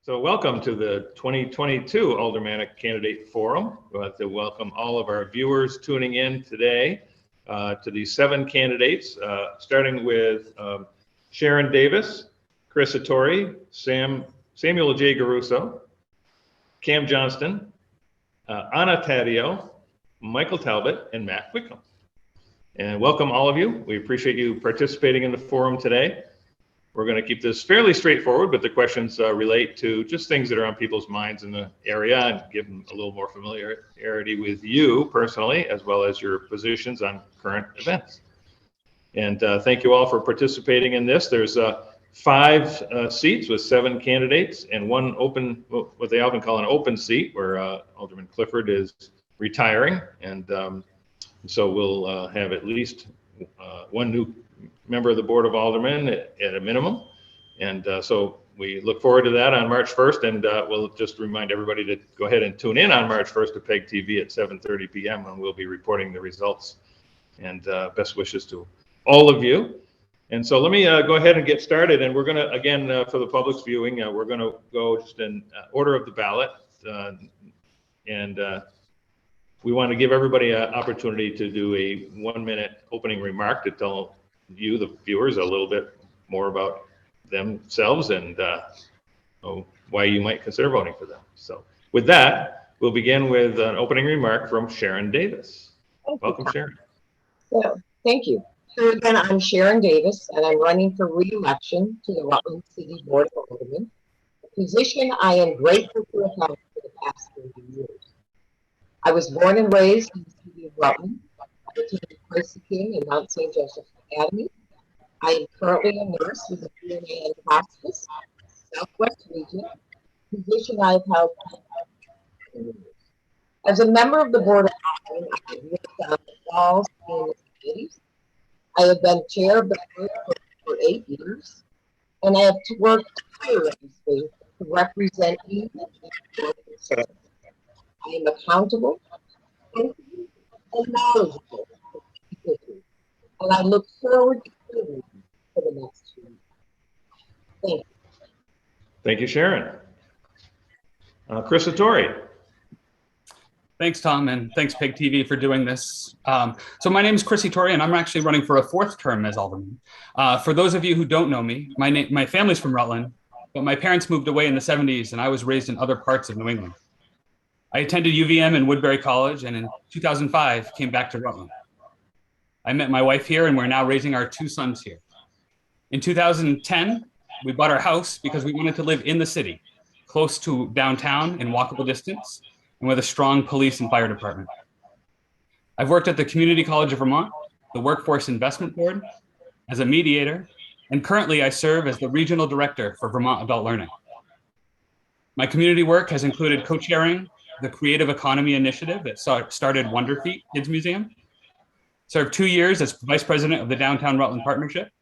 So welcome to the 2022 Aldermanic Candidate Forum. We'd like to welcome all of our viewers tuning in today to these 7 candidates, starting with Sharon Davis, Chris Attore, Samuel J. Garusso, Cam Johnston, Anna Taddeo, Michael Talbot, and Matt Wickham. And welcome all of you. We appreciate you participating in the forum today. We're going to keep this fairly straightforward, but the questions relate to just things that are on people's minds in the area and give them a little more familiarity with you personally, as well as your positions on current events. And thank you all for participating in this. There's 5 seats with 7 candidates and 1 open, what they often call an open seat, where Alderman Clifford is retiring. And so we'll have at least 1 new member of the Board of Aldermen at a minimum. And so we look forward to that on March 1st. And we'll just remind everybody to go ahead and tune in on March 1st to PEG TV at 7:30 p.m. when we'll be reporting the results. And best wishes to all of you. And so let me go ahead and get started. And we're going to, again, for the public's viewing, we're going to go just in order of the ballot. We want to give everybody an opportunity to do a 1-minute opening remark to tell you, the viewers, a little bit more about themselves and why you might consider voting for them. So with that, we'll begin with an opening remark from Sharon Davis. Welcome, Sharon. So, thank you. So again, I'm Sharon Davis, and I'm running for re-election to the Rutland City Board of Aldermen, a position I am grateful to have held for the past 30 years. I was born and raised in the city of Rutland. I attended Christ the King and Mount St. Joseph Academy. I am currently a nurse with the DNA and Hospice, Southwest Region, a position I've held for 10 years. As a member of the Board of Aldermen, I have worked on the walls and the committees. I have been chair of the board for 8 years, and I have worked tirelessly to represent you and your concerns. I am accountable, and knowledgeable, and I look forward to serving you for the next 2 years. Thank you. Thank you, Sharon. Chris Attore. Thanks, Tom, and thanks, PEG TV, for doing this. So my name is Chris Attore, and I'm actually running for a 4th term as alderman. For those of you who don't know me, my family's from Rutland, but my parents moved away in the 70s, and I was raised in other parts of New England. I attended UVM and Woodbury College, and in 2005, came back to Rutland. I met my wife here, and we're now raising our 2 sons here. In 2010, we bought our house because we wanted to live in the city, close to downtown in walkable distance, and with a strong police and fire department. I've worked at the Community College of Vermont, the Workforce Investment Board, as a mediator, and currently I serve as the Regional Director for Vermont Adult Learning. My community work has included co-chairing the Creative Economy Initiative that started Wonder Feet Kids Museum, served 2 years as Vice President of the Downtown Rutland Partnership,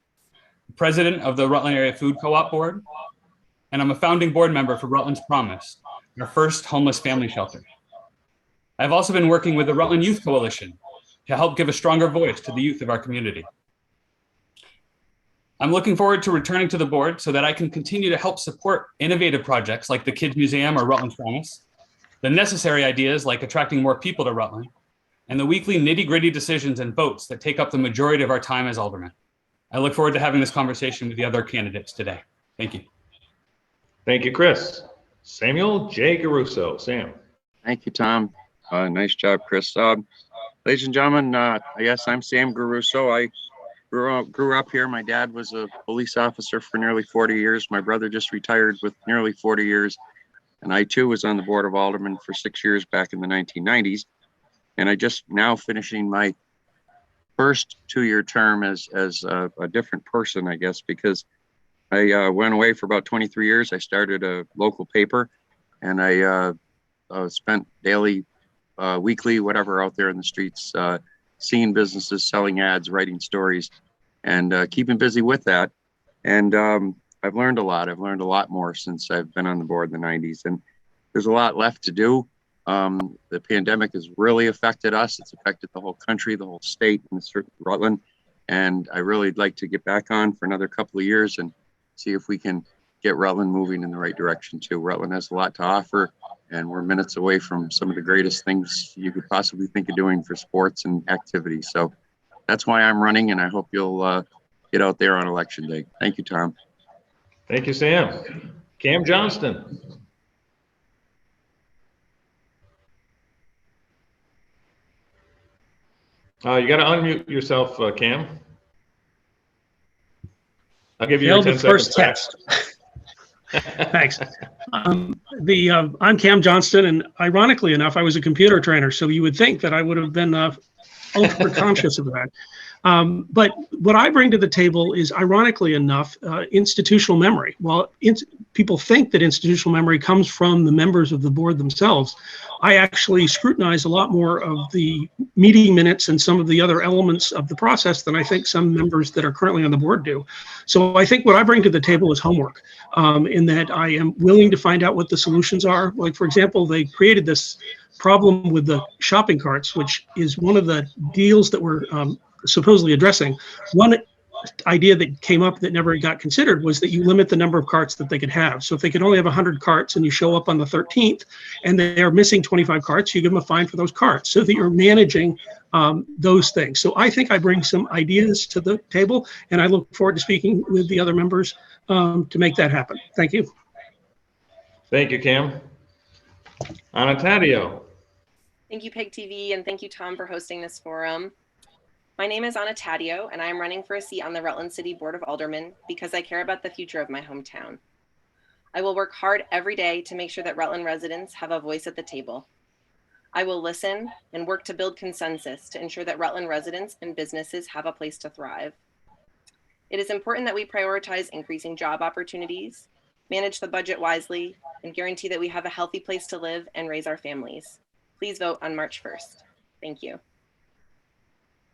President of the Rutland Area Food Co-op Board, and I'm a founding board member for Rutland's Promise, our first homeless family shelter. I've also been working with the Rutland Youth Coalition to help give a stronger voice to the youth of our community. I'm looking forward to returning to the board so that I can continue to help support innovative projects like the Kids Museum or Rutland's Promise, the necessary ideas like attracting more people to Rutland, and the weekly nitty-gritty decisions and votes that take up the majority of our time as aldermen. I look forward to having this conversation with the other candidates today. Thank you. Thank you, Chris. Samuel J. Garusso. Sam. Thank you, Tom. Nice job, Chris. Ladies and gentlemen, yes, I'm Sam Garusso. I grew up here. My dad was a police officer for nearly 40 years. My brother just retired with nearly 40 years. And I, too, was on the Board of Aldermen for 6 years back in the 1990s. And I just now finishing my first 2-year term as a different person, I guess, because I went away for about 23 years. I started a local paper, and I spent daily, weekly, whatever, out there in the streets, seeing businesses, selling ads, writing stories, and keeping busy with that. And I've learned a lot. I've learned a lot more since I've been on the board in the 90s, and there's a lot left to do. The pandemic has really affected us. It's affected the whole country, the whole state, and certainly Rutland. And I really like to get back on for another couple of years and see if we can get Rutland moving in the right direction too. Rutland has a lot to offer, and we're minutes away from some of the greatest things you could possibly think of doing for sports and activity. So that's why I'm running, and I hope you'll get out there on election day. Thank you, Tom. Thank you, Sam. Cam Johnston. You got to unmute yourself, Cam. I'll give you your 10 the first seconds test. Thanks. I'm Cam Johnston, and ironically enough, I was a computer trainer, so you would think that I would have been ultra conscious of that. But what I bring to the table is, ironically enough, institutional memory. Well, people think that institutional memory comes from the members of the board themselves. I actually scrutinize a lot more of the meeting minutes and some of the other elements of the process than I think some members that are currently on the board do. So I think what I bring to the table is homework, in that I am willing to find out what the solutions are. Like, for example, they created this problem with the shopping carts, which is one of the deals that we're supposedly addressing. One idea that came up that never got considered was that you limit the number of carts that they could have. So if they could only have 100 carts and you show up on the 13th and they are missing 25 carts, you give them a fine for those carts, so that you're managing those things. So I think I bring some ideas to the table, and I look forward to speaking with the other members to make that happen. Thank you. Thank you, Cam. Anatadio. Thank you, Peg TV, and thank you, Tom, for hosting this forum. My name is Anna Taddeo, and I am running for a seat on the Rutland City Board of Aldermen because I care about the future of my hometown. I will work hard every day to make sure that Rutland residents have a voice at the table. I will listen and work to build consensus to ensure that Rutland residents and businesses have a place to thrive. It is important that we prioritize increasing job opportunities, manage the budget wisely, and guarantee that we have a healthy place to live and raise our families. Please vote on March 1st. Thank you.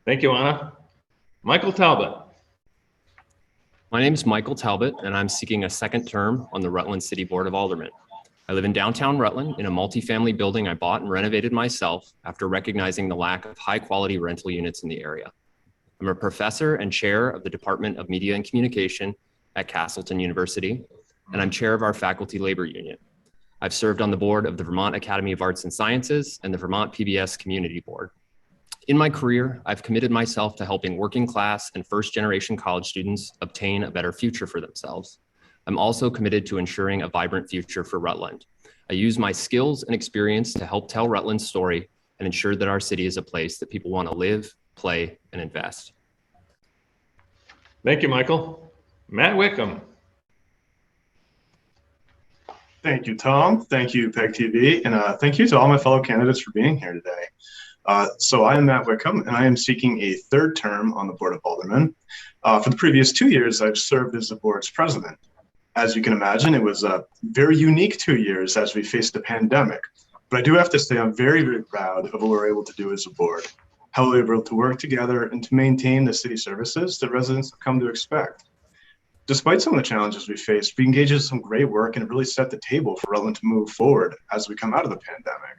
Thank you, Anna. Michael Talbot. My name is Michael Talbot, and I'm seeking a second term on the Rutland City Board of Aldermen. I live in downtown Rutland in a multifamily building I bought and renovated myself after recognizing the lack of high-quality rental units in the area. I'm a professor and chair of the Department of Media and Communication at Castleton University, and I'm chair of our faculty labor union. I've served on the board of the Vermont Academy of Arts and Sciences and the Vermont PBS Community Board. In my career, I've committed myself to helping working class and first-generation college students obtain a better future for themselves. I'm also committed to ensuring a vibrant future for Rutland. I use my skills and experience to help tell Rutland's story and ensure that our city is a place that people want to live, play, and invest. Thank you, Michael. Matt Wickham. Thank you, Tom. Thank you, Peg TV. And thank you to all my fellow candidates for being here today. So I am Matt Wickham, and I am seeking a third term on the Board of Aldermen. For the previous 2 years, I've served as the board's president. As you can imagine, it was a very unique 2 years as we faced the pandemic. But I do have to say I'm very, very proud of what we're able to do as a board, how we were able to work together and to maintain the city services that residents have come to expect. Despite some of the challenges we faced, we engaged in some great work and really set the table for Rutland to move forward as we come out of the pandemic.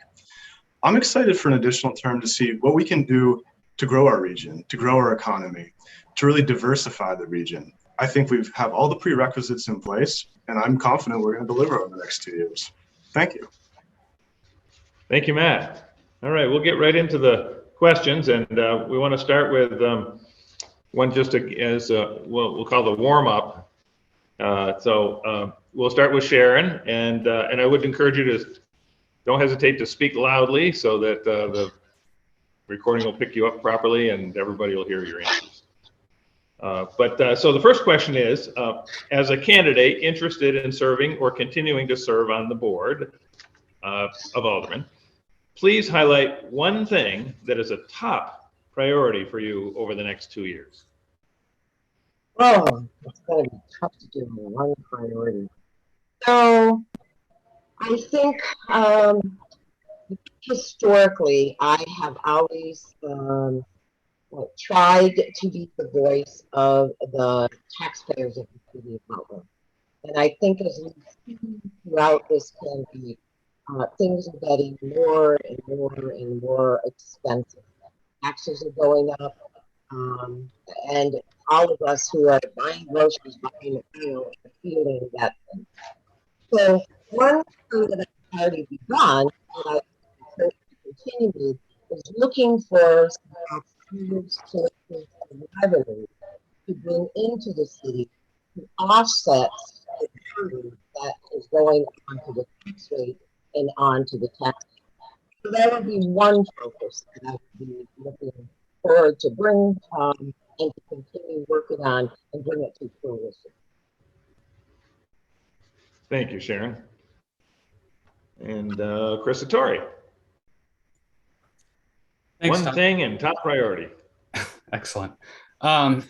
I'm excited for an additional term to see what we can do to grow our region, to grow our economy, to really diversify the region. I think we have all the prerequisites in place, and I'm confident we're going to deliver over the next 2 years. Thank you. Thank you, Matt. All right, we'll get right into the questions, and we want to start with one just as we'll call the warm-up. So we'll start with Sharon, and I would encourage you to don't hesitate to speak loudly so that the recording will pick you up properly and everybody will hear your answers. So the first question is, as a candidate interested in serving or continuing to serve on the board of Aldermen, please highlight one thing that is a top priority for you over the next 2 years. Oh, it's going to be tough to do one priority. So I think historically, I have always tried to be the voice of the taxpayers of the city of Rutland. And I think as we see throughout this pandemic, things are getting more and more and more expensive. Taxes are going up, and all of us who are buying groceries, buying oil, and feeling that thing. So one thing that I've already begun, and I hope to continue with, is looking for some alternative sources of revenue to bring into the city to offset the burden that is going onto the tax rate and onto the tax. So that would be one focus that I would be looking forward to bring and to continue working on and bring it to fruition. Thank you, Sharon. And Chris Tori. Thanks, One Tom. thing and top priority. Excellent. I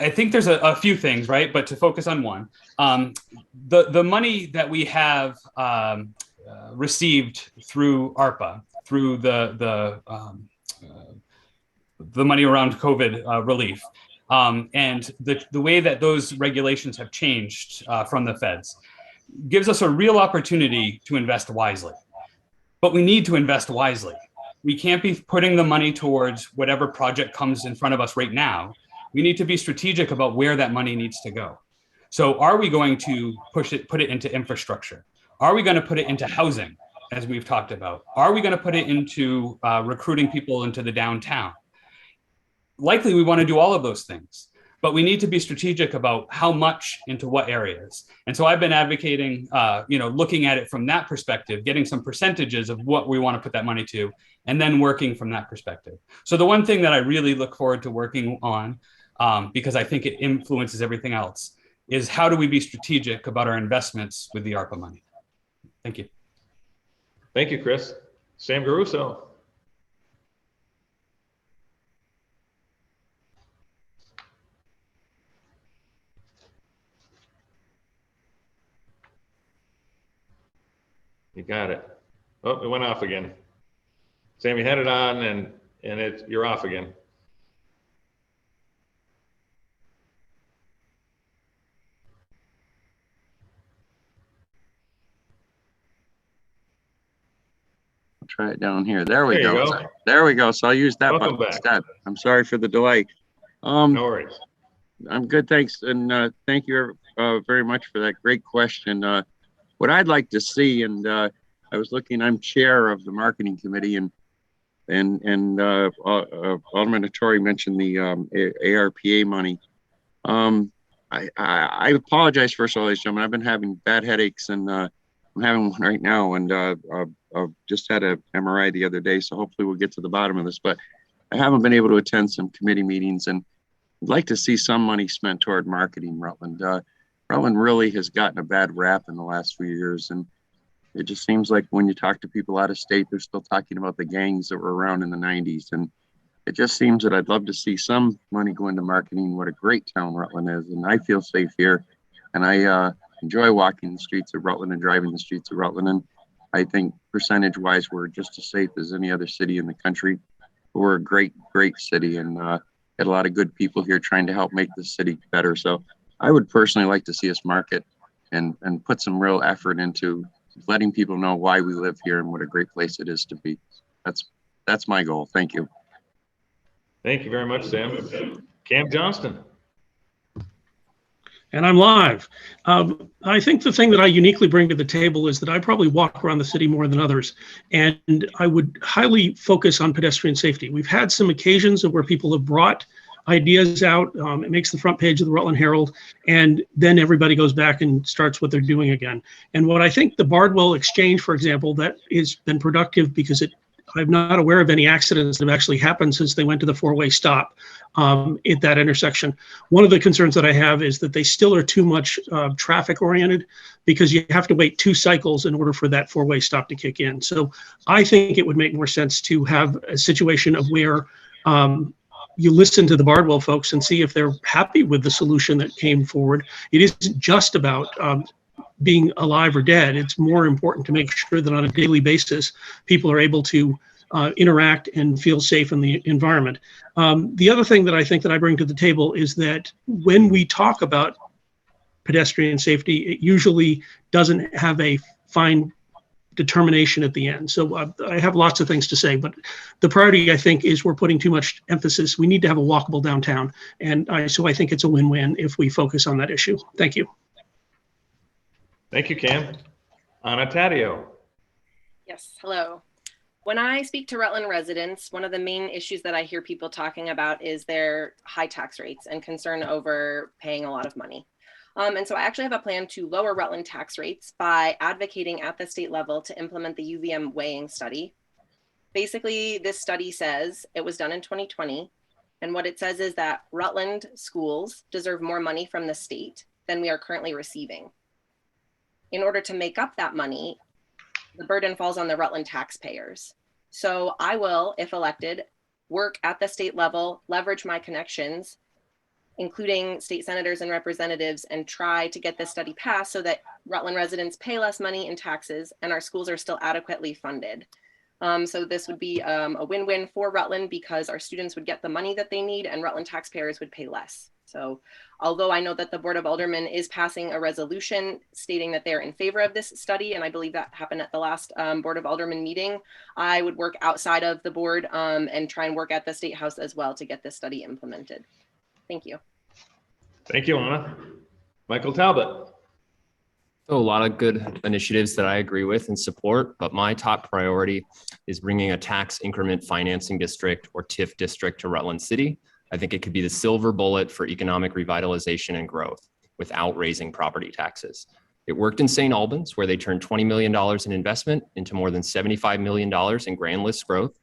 think there's a few things, right? But to focus on one, the money that we have received through ARPA, through the money around COVID relief, and the way that those regulations have changed from the feds, gives us a real opportunity to invest wisely. But we need to invest wisely. We can't be putting the money towards whatever project comes in front of us right now. We need to be strategic about where that money needs to go. So are we going to put it into infrastructure? Are we going to put it into housing, as we've talked about? Are we going to put it into recruiting people into the downtown? Likely we want to do all of those things, but we need to be strategic about how much into what areas. And so I've been advocating, looking at it from that perspective, getting some percentages of what we want to put that money to, and then working from that perspective. So the one thing that I really look forward to working on, because I think it influences everything else, is how do we be strategic about our investments with the ARPA money? Thank you. Thank you, Chris. Sam Garusso. You got it. Oh, it went off again. Sam, you had it on and you're off again. I'll try it down here. There we There you go. go. There we go. So I'll use that Welcome button back. instead. I'm sorry for the delay. No worries. I'm good, thanks, and thank you very much for that great question. What I'd like to see, and I was looking, I'm chair of the marketing committee, and Alderman Tori mentioned the ARPA money. I apologize first of all, ladies and gentlemen. I've been having bad headaches, and I'm having one right now, and I've just had an MRI the other day, so hopefully we'll get to the bottom of this. But I haven't been able to attend some committee meetings, and I'd like to see some money spent toward marketing Rutland. Rutland really has gotten a bad rap in the last few years, and it just seems like when you talk to people out of state, they're still talking about the gangs that were around in the 90s. And it just seems that I'd love to see some money go into marketing what a great town Rutland is. And I feel safe here, and I enjoy walking the streets of Rutland and driving the streets of Rutland. And I think percentage-wise, we're just as safe as any other city in the country. We're a great, great city, and got a lot of good people here trying to help make the city better. So I would personally like to see us market and put some real effort into letting people know why we live here and what a great place it is to be. That's my goal. Thank you. Thank you very much, Sam. Cam Johnston. And I'm live. I think the thing that I uniquely bring to the table is that I probably walk around the city more than others, and I would highly focus on pedestrian safety. We've had some occasions where people have brought ideas out. It makes the front page of the Rutland Herald, and then everybody goes back and starts what they're doing again. And what I think the Bardwell Exchange, for example, that has been productive because I'm not aware of any accidents that have actually happened since they went to the four-way stop at that intersection. One of the concerns that I have is that they still are too much traffic oriented, because you have to wait 2 cycles in order for that four-way stop to kick in. So I think it would make more sense to have a situation of where you listen to the Bardwell folks and see if they're happy with the solution that came forward. It isn't just about being alive or dead. It's more important to make sure that on a daily basis, people are able to interact and feel safe in the environment. The other thing that I think that I bring to the table is that when we talk about pedestrian safety, it usually doesn't have a fine determination at the end. So I have lots of things to say, but the priority, I think, is we're putting too much emphasis. We need to have a walkable downtown. And so I think it's a win-win if we focus on that issue. Thank you. Thank you, Cam. Anna Taddeo. Yes, hello. When I speak to Rutland residents, one of the main issues that I hear people talking about is their high tax rates and concern over paying a lot of money. And so I actually have a plan to lower Rutland tax rates by advocating at the state level to implement the UVM weighing study. Basically, this study says it was done in 2020. And what it says is that Rutland schools deserve more money from the state than we are currently receiving. In order to make up that money, the burden falls on the Rutland taxpayers. So I will, if elected, work at the state level, leverage my connections, including state senators and representatives, and try to get this study passed so that Rutland residents pay less money in taxes and our schools are still adequately funded. So this would be a win-win for Rutland because our students would get the money that they need and Rutland taxpayers would pay less. So although I know that the Board of Aldermen is passing a resolution stating that they're in favor of this study, and I believe that happened at the last Board of Aldermen meeting, I would work outside of the board and try and work at the State House as well to get this study implemented. Thank you. Thank you, Anna. Michael Talbot. So a lot of good initiatives that I agree with and support, but my top priority is bringing a tax increment financing district or TIF district to Rutland City. I think it could be the silver bullet for economic revitalization and growth without raising property taxes. It worked in St. Albans, where they turned $20 million in investment into more than $75 million in grand list growth.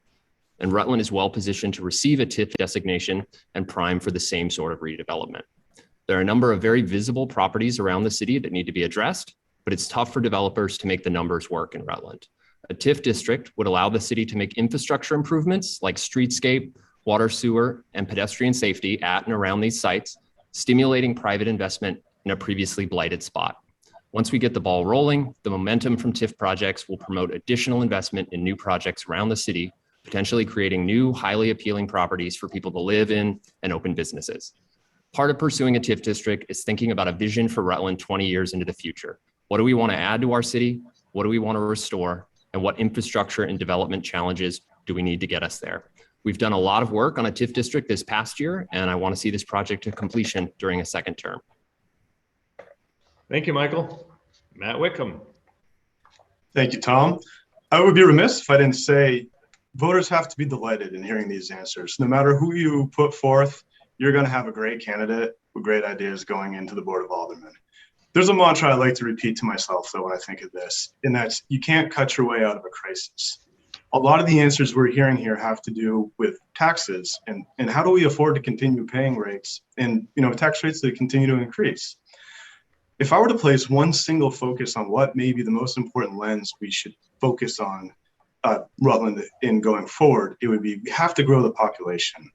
And Rutland is well positioned to receive a TIF designation and prime for the same sort of redevelopment. There are a number of very visible properties around the city that need to be addressed, but it's tough for developers to make the numbers work in Rutland. A TIF district would allow the city to make infrastructure improvements like streetscape, water, sewer, and pedestrian safety at and around these sites, stimulating private investment in a previously blighted spot. Once we get the ball rolling, the momentum from TIF projects will promote additional investment in new projects around the city, potentially creating new, highly appealing properties for people to live in and open businesses. Part of pursuing a TIF district is thinking about a vision for Rutland 20 years into the future. What do we want to add to our city? What do we want to restore? And what infrastructure and development challenges do we need to get us there? We've done a lot of work on a TIF district this past year, and I want to see this project to completion during a second term. Thank you, Michael. Matt Wickham. Thank you, Tom. I would be remiss if I didn't say voters have to be delighted in hearing these answers. No matter who you put forth, you're going to have a great candidate with great ideas going into the Board of Aldermen. There's a mantra I like to repeat to myself, though, when I think of this, and that's you can't cut your way out of a crisis. A lot of the answers we're hearing here have to do with taxes and how do we afford to continue paying rates and tax rates that continue to increase. If I were to place one single focus on what may be the most important lens we should focus on Rutland in going forward, it would be we have to grow the population.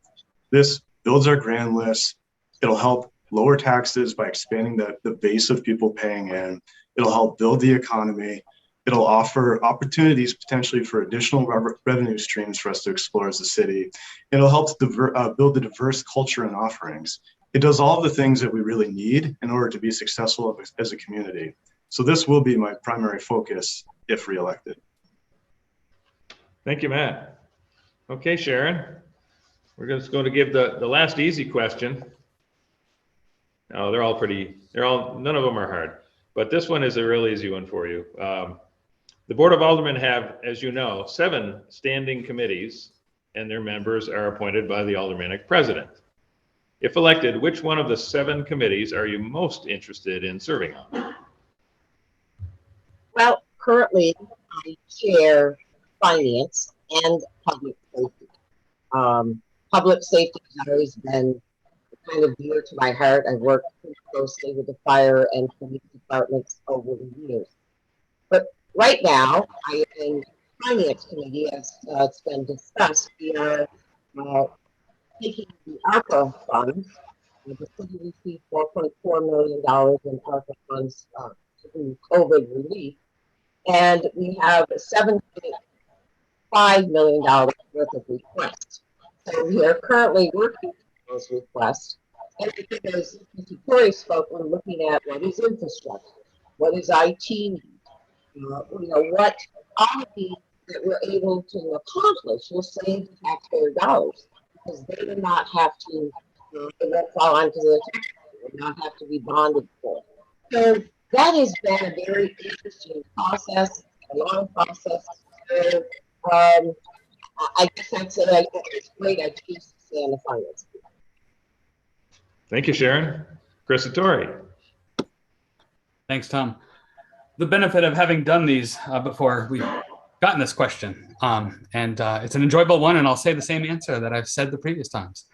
This builds our grand list. It'll help lower taxes by expanding the base of people paying in. It'll help build the economy. It'll offer opportunities potentially for additional revenue streams for us to explore as a city. It'll help to build a diverse culture and offerings. It does all of the things that we really need in order to be successful as a community. So this will be my primary focus if reelected. Thank you, Matt. Okay, Sharon, we're just going to give the last easy question. No, none of them are hard, but this one is a real easy one for you. The Board of Aldermen have, as you know, 7 standing committees, and their members are appointed by the Aldermanic president. If elected, which one of the 7 committees are you most interested in serving on? Well, currently I chair finance and public safety. Public safety has always been kind of dear to my heart. I've worked pretty closely with the fire and police departments over the years. But right now, I am in finance committee, as it's been discussed. We are taking the ARPA funds. The city received $4.4 million in ARPA funds to do COVID relief. And we have $7.5 million worth of requests. So we are currently working on those requests. And because Mr. Torrey spoke, we're looking at what is infrastructure, what is IT, what all of these that we're able to accomplish will save the taxpayer dollars because they do not have to, it won't fall onto the taxpayer, will not have to be bonded for. So that has been a very interesting process, a long process. So I guess that's it. I think it's great. I choose to stay on the finance. Thank you, Sharon. Chris Tori. Thanks, Tom. The benefit of having done these before, we've gotten this question, and it's an enjoyable one, and I'll say the same answer that I've said the previous times.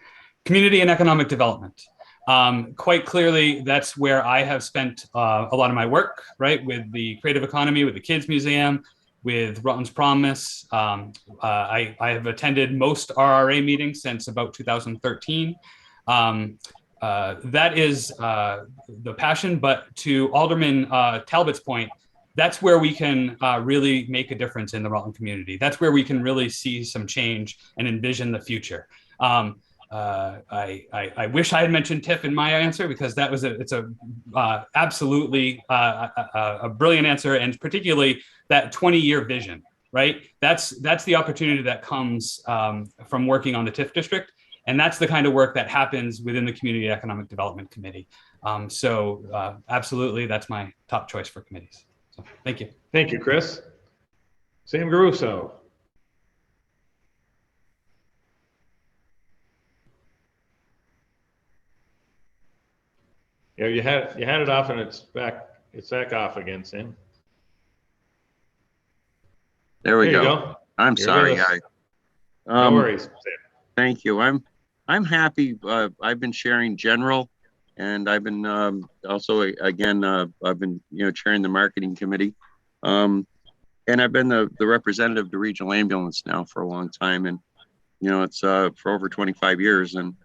Community and economic development. Quite clearly, that's where I have spent a lot of my work, right, with the creative economy, with the Kids Museum, with Rutland's Promise. I have attended most RRA meetings since about 2013. That is the passion, but to Alderman Talbot's point, that's where we can really make a difference in the Rutland community. That's where we can really see some change and envision the future. I wish I had mentioned TIF in my answer because that was it's absolutely a brilliant answer, and particularly that 20-year vision, right? That's the opportunity that comes from working on the TIF district. And that's the kind of work that happens within the Community Economic Development Committee. Absolutely, that's my top choice for committees. So, thank you. Thank you, Chris. Sam Garusso. Yeah, you had it off and it's back off again, Sam. There we go. I'm sorry, guy. No worries, Sam. Thank you. I'm happy. I've been sharing general, and I've been also again I've been chairing the marketing committee, and I've been the representative to regional ambulance now for a long time, and it's for over 25 years, and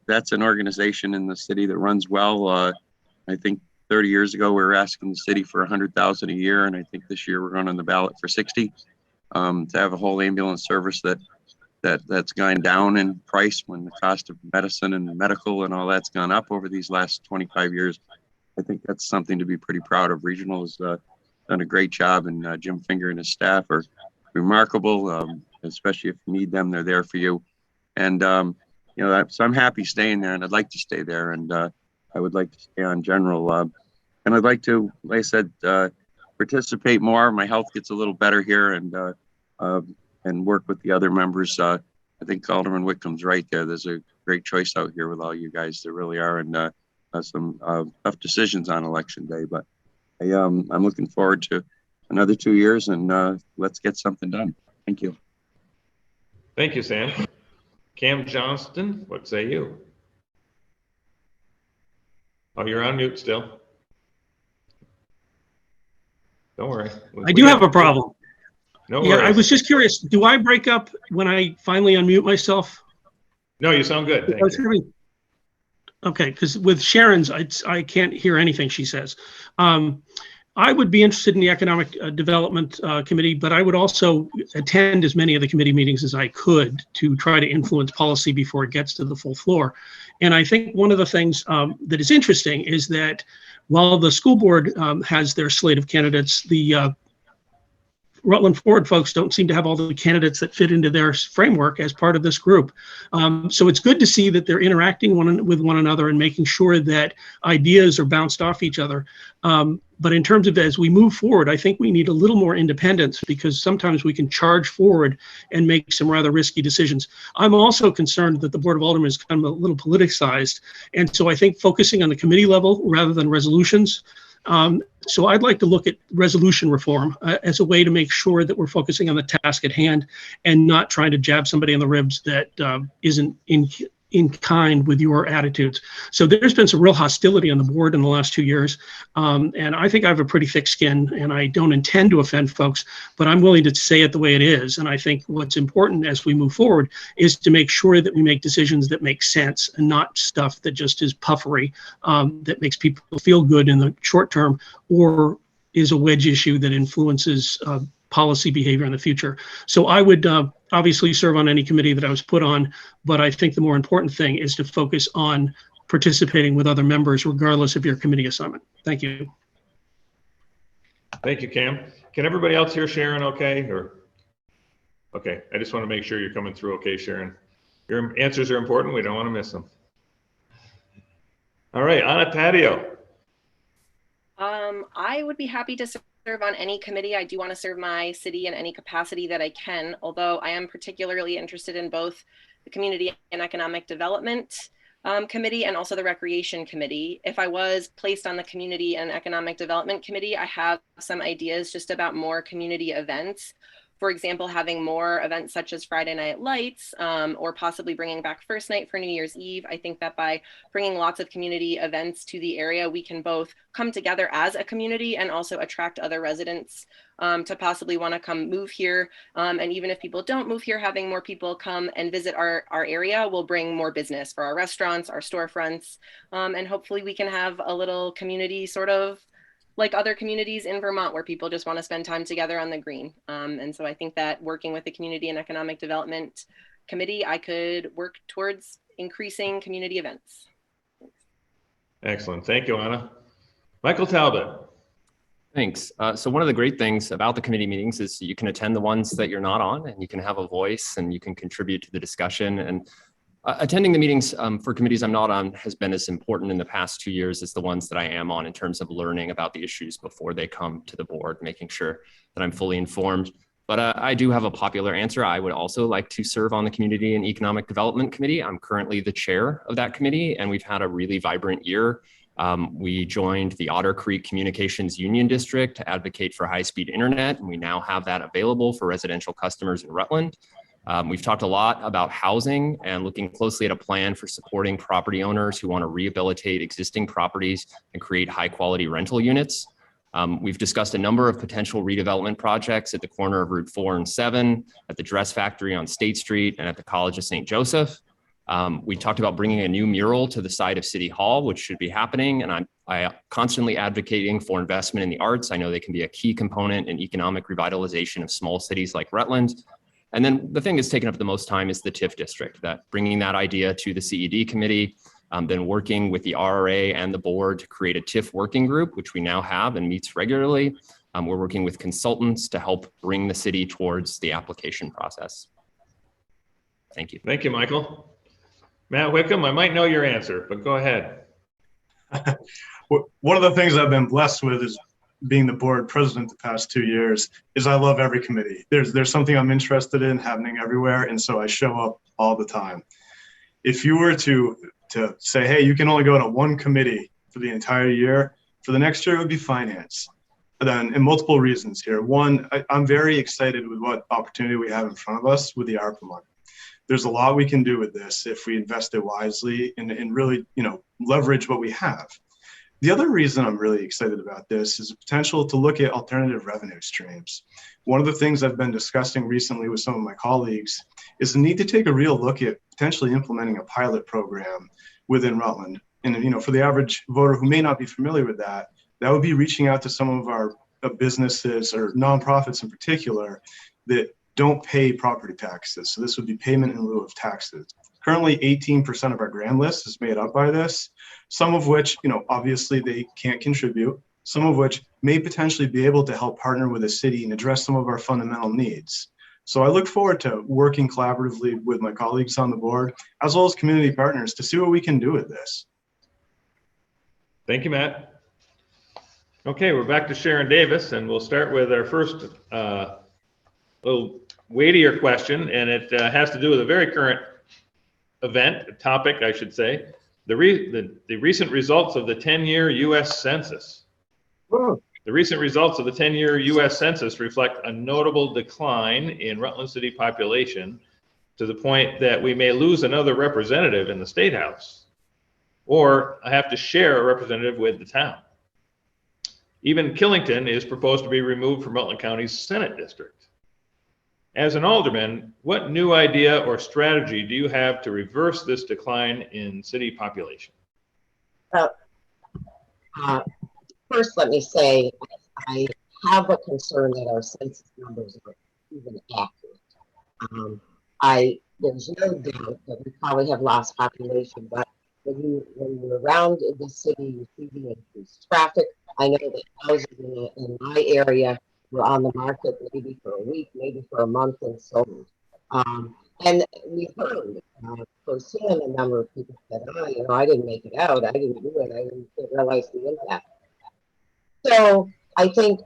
that's an organization in the city that runs well. I think 30 years ago we were asking the city for $100,000 a year, and I think this year we're going on the ballot for 60. To have a whole ambulance service that's gone down in price when the cost of medicine and medical and all that's gone up over these last 25 years. I think that's something to be pretty proud of. Regional has done a great job, and Jim Finger and his staff are remarkable, especially if you need them, they're there for you. And, so I'm happy staying there, and I'd like to stay there, and I would like to stay on general. And I'd like to, like I said, participate more. My health gets a little better here, and work with the other members. I think Alderman Wickham's right there. There's a great choice out here with all you guys. There really are, and some tough decisions on election day. But I'm looking forward to another 2 years, and let's get something done. Thank you. Thank you, Sam. Cam Johnston, what say you? Oh, you're on mute still. Don't worry. I do have a problem. No yeah, worries. I was just curious. Do I break up when I finally unmute myself? No, you sound good. Thank you. Okay, because with Sharon's, I can't hear anything she says. I would be interested in the Economic Development Committee, but I would also attend as many of the committee meetings as I could to try to influence policy before it gets to the full floor. And I think one of the things that is interesting is that while the school board has their slate of candidates, the Rutland Forward folks don't seem to have all the candidates that fit into their framework as part of this group. So it's good to see that they're interacting with one another and making sure that ideas are bounced off each other. But in terms of as we move forward, I think we need a little more independence because sometimes we can charge forward and make some rather risky decisions. I'm also concerned that the Board of Aldermen is kind of a little politicized. And so I think focusing on the committee level rather than resolutions. So I'd like to look at resolution reform as a way to make sure that we're focusing on the task at hand and not trying to jab somebody in the ribs that isn't in kind with your attitudes. So there's been some real hostility on the board in the last 2 years. And I think I have a pretty thick skin and I don't intend to offend folks, but I'm willing to say it the way it is. And I think what's important as we move forward is to make sure that we make decisions that make sense and not stuff that just is puffery, that makes people feel good in the short term or is a wedge issue that influences policy behavior in the future. So I would obviously serve on any committee that I was put on, but I think the more important thing is to focus on participating with other members regardless of your committee assignment. Thank you. Thank you, Cam. Can everybody else hear Sharon okay? Or okay, I just want to make sure you're coming through okay, Sharon. Your answers are important. We don't want to miss them. All right, Anna Taddeo. I would be happy to serve on any committee. I do want to serve my city in any capacity that I can, although I am particularly interested in both the Community and Economic Development Committee and also the Recreation Committee. If I was placed on the Community and Economic Development Committee, I have some ideas just about more community events. For example, having more events such as Friday Night Lights, or possibly bringing back First Night for New Year's Eve. I think that by bringing lots of community events to the area, we can both come together as a community and also attract other residents to possibly want to come move here. And even if people don't move here, having more people come and visit our area will bring more business for our restaurants, our storefronts, and hopefully we can have a little community sort of like other communities in Vermont where people just want to spend time together on the green. And so I think that working with the Community and Economic Development Committee, I could work towards increasing community events. Excellent. Thank you, Anna. Michael Talbot. Thanks. So one of the great things about the committee meetings is you can attend the ones that you're not on, and you can have a voice and you can contribute to the discussion. And attending the meetings for committees I'm not on has been as important in the past 2 years as the ones that I am on in terms of learning about the issues before they come to the board, making sure that I'm fully informed. But I do have a popular answer. I would also like to serve on the Community and Economic Development Committee. I'm currently the chair of that committee, and we've had a really vibrant year. We joined the Otter Creek Communications Union District to advocate for high-speed internet, and we now have that available for residential customers in Rutland. We've talked a lot about housing and looking closely at a plan for supporting property owners who want to rehabilitate existing properties and create high-quality rental units. We've discussed a number of potential redevelopment projects at the corner of Route 4 and 7, at the Dress Factory on State Street, and at the College of St. Joseph. We talked about bringing a new mural to the side of City Hall, which should be happening, and I'm constantly advocating for investment in the arts. I know they can be a key component in economic revitalization of small cities like Rutland. And then the thing that's taken up the most time is the TIF district, that bringing that idea to the CED committee, then working with the RRA and the board to create a TIF working group, which we now have and meets regularly. We're working with consultants to help bring the city towards the application process. Thank you. Thank you, Michael. Matt Wickham, I might know your answer, but go ahead. One of the things I've been blessed with is being the board president the past 2 years is I love every committee. There's something I'm interested in happening everywhere, and so I show up all the time. If you were to say, hey, you can only go to one committee for the entire year, for the next year it would be finance. Then, and multiple reasons here. One, I'm very excited with what opportunity we have in front of us with the ARPA money. There's a lot we can do with this if we invest it wisely and really, leverage what we have. The other reason I'm really excited about this is the potential to look at alternative revenue streams. One of the things I've been discussing recently with some of my colleagues is the need to take a real look at potentially implementing a pilot program within Rutland. And, for the average voter who may not be familiar with that, that would be reaching out to some of our businesses or nonprofits in particular that don't pay property taxes. So this would be payment in lieu of taxes. Currently, 18% of our grant list is made up by this, some of which, obviously they can't contribute, some of which may potentially be able to help partner with the city and address some of our fundamental needs. So I look forward to working collaboratively with my colleagues on the board, as well as community partners, to see what we can do with this. Thank you, Matt. Okay, we're back to Sharon Davis, and we'll start with our first little weightier question, and it has to do with a very current event, a topic, I should say, the recent results of the 10-year U.S. Census. The recent results of the 10-year U.S. Census reflect a notable decline in Rutland City population to the point that we may lose another representative in the State House, or have to share a representative with the town. Even Killington is proposed to be removed from Rutland County's Senate district. As an alderman, what new idea or strategy do you have to reverse this decline in city population? First, let me say I have a concern that our census numbers are even accurate. There's no doubt that we probably have lost population, but when you're around in the city, you see the increased traffic. I know that housing in my area were on the market maybe for a week, maybe for a month, and sold. And we heard firsthand a number of people said, "Oh, you know, I didn't make it out. I didn't do it. I didn't realize the impact." So I think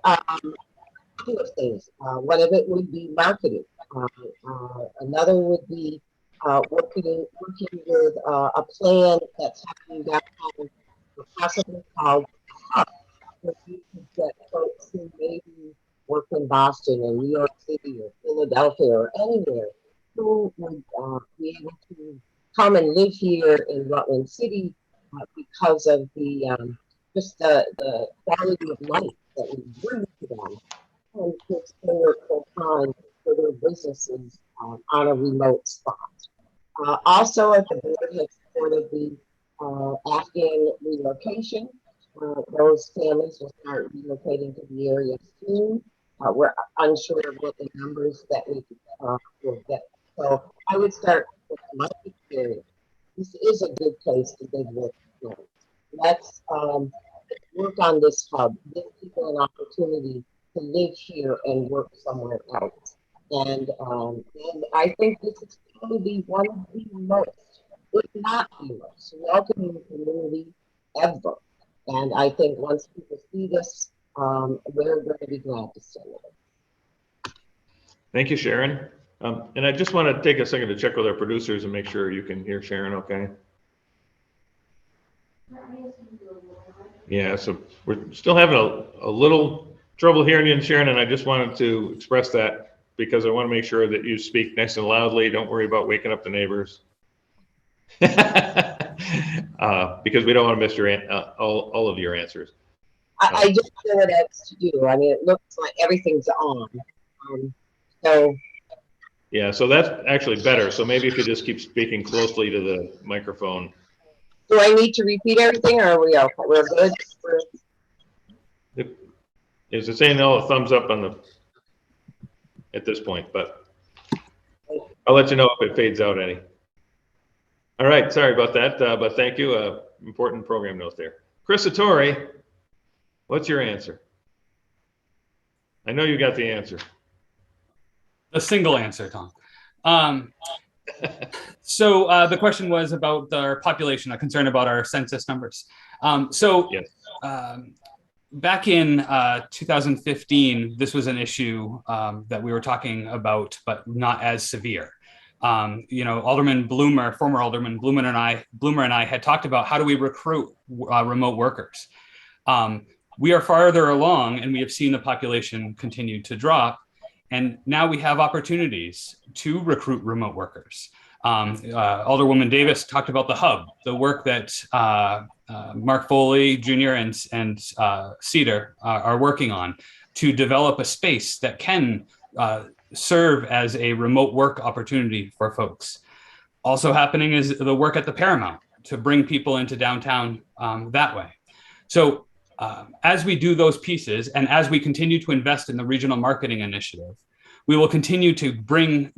two of things. One of it would be marketing. Another would be working with a plan that's happening downtown, possibly called Hub, where you could get folks who maybe work in Boston or New York City or Philadelphia or anywhere who would be able to come and live here in Rutland City because of the just the quality of life that we bring to them, and to spend their full time for their businesses on a remote spot. Also, at the board has supported the Afghan relocation. Those families will start relocating to the area soon. We're unsure of what the numbers that we will get. So I would start with my experience. This is a good place to live with. Let's work on this hub, give people an opportunity to live here and work somewhere else. And I think this is probably one of the most, if not the most, welcoming community ever. And I think once people see this, they're going to be glad to stay with it. Thank you, Sharon. And I just want to take a second to check with our producers and make sure you can hear Sharon okay. Yeah, so we're still having a little trouble hearing you, Sharon, and I just wanted to express that because I want to make sure that you speak nice and loudly. Don't worry about waking up the neighbors. Because we don't want to miss your all of your answers. I just know what else to do. I mean, it looks like everything's on. So yeah, so that's actually better. So maybe if you just keep speaking closely to the microphone. Do I need to repeat everything, or are we okay? We're good. Is it saying no? A thumbs up on the at this point, but I'll let you know if it fades out any. All right, sorry about that, but thank you. Important program note there. Chris Satori, what's your answer? I know you got the answer. A single answer, Tom. So the question was about our population, a concern about our census numbers. Yes. Back in 2015, this was an issue that we were talking about, but not as severe. You know, Alderman Bloomer, former Alderman Bloomer and I had talked about how do we recruit remote workers. We are farther along, and we have seen the population continue to drop. And now we have opportunities to recruit remote workers. Alderwoman Davis talked about the hub, the work that Mark Foley Jr. and Cedar are working on to develop a space that can serve as a remote work opportunity for folks. Also happening is the work at the Paramount to bring people into downtown that way. So as we do those pieces and as we continue to invest in the regional marketing initiative, we will continue to bring,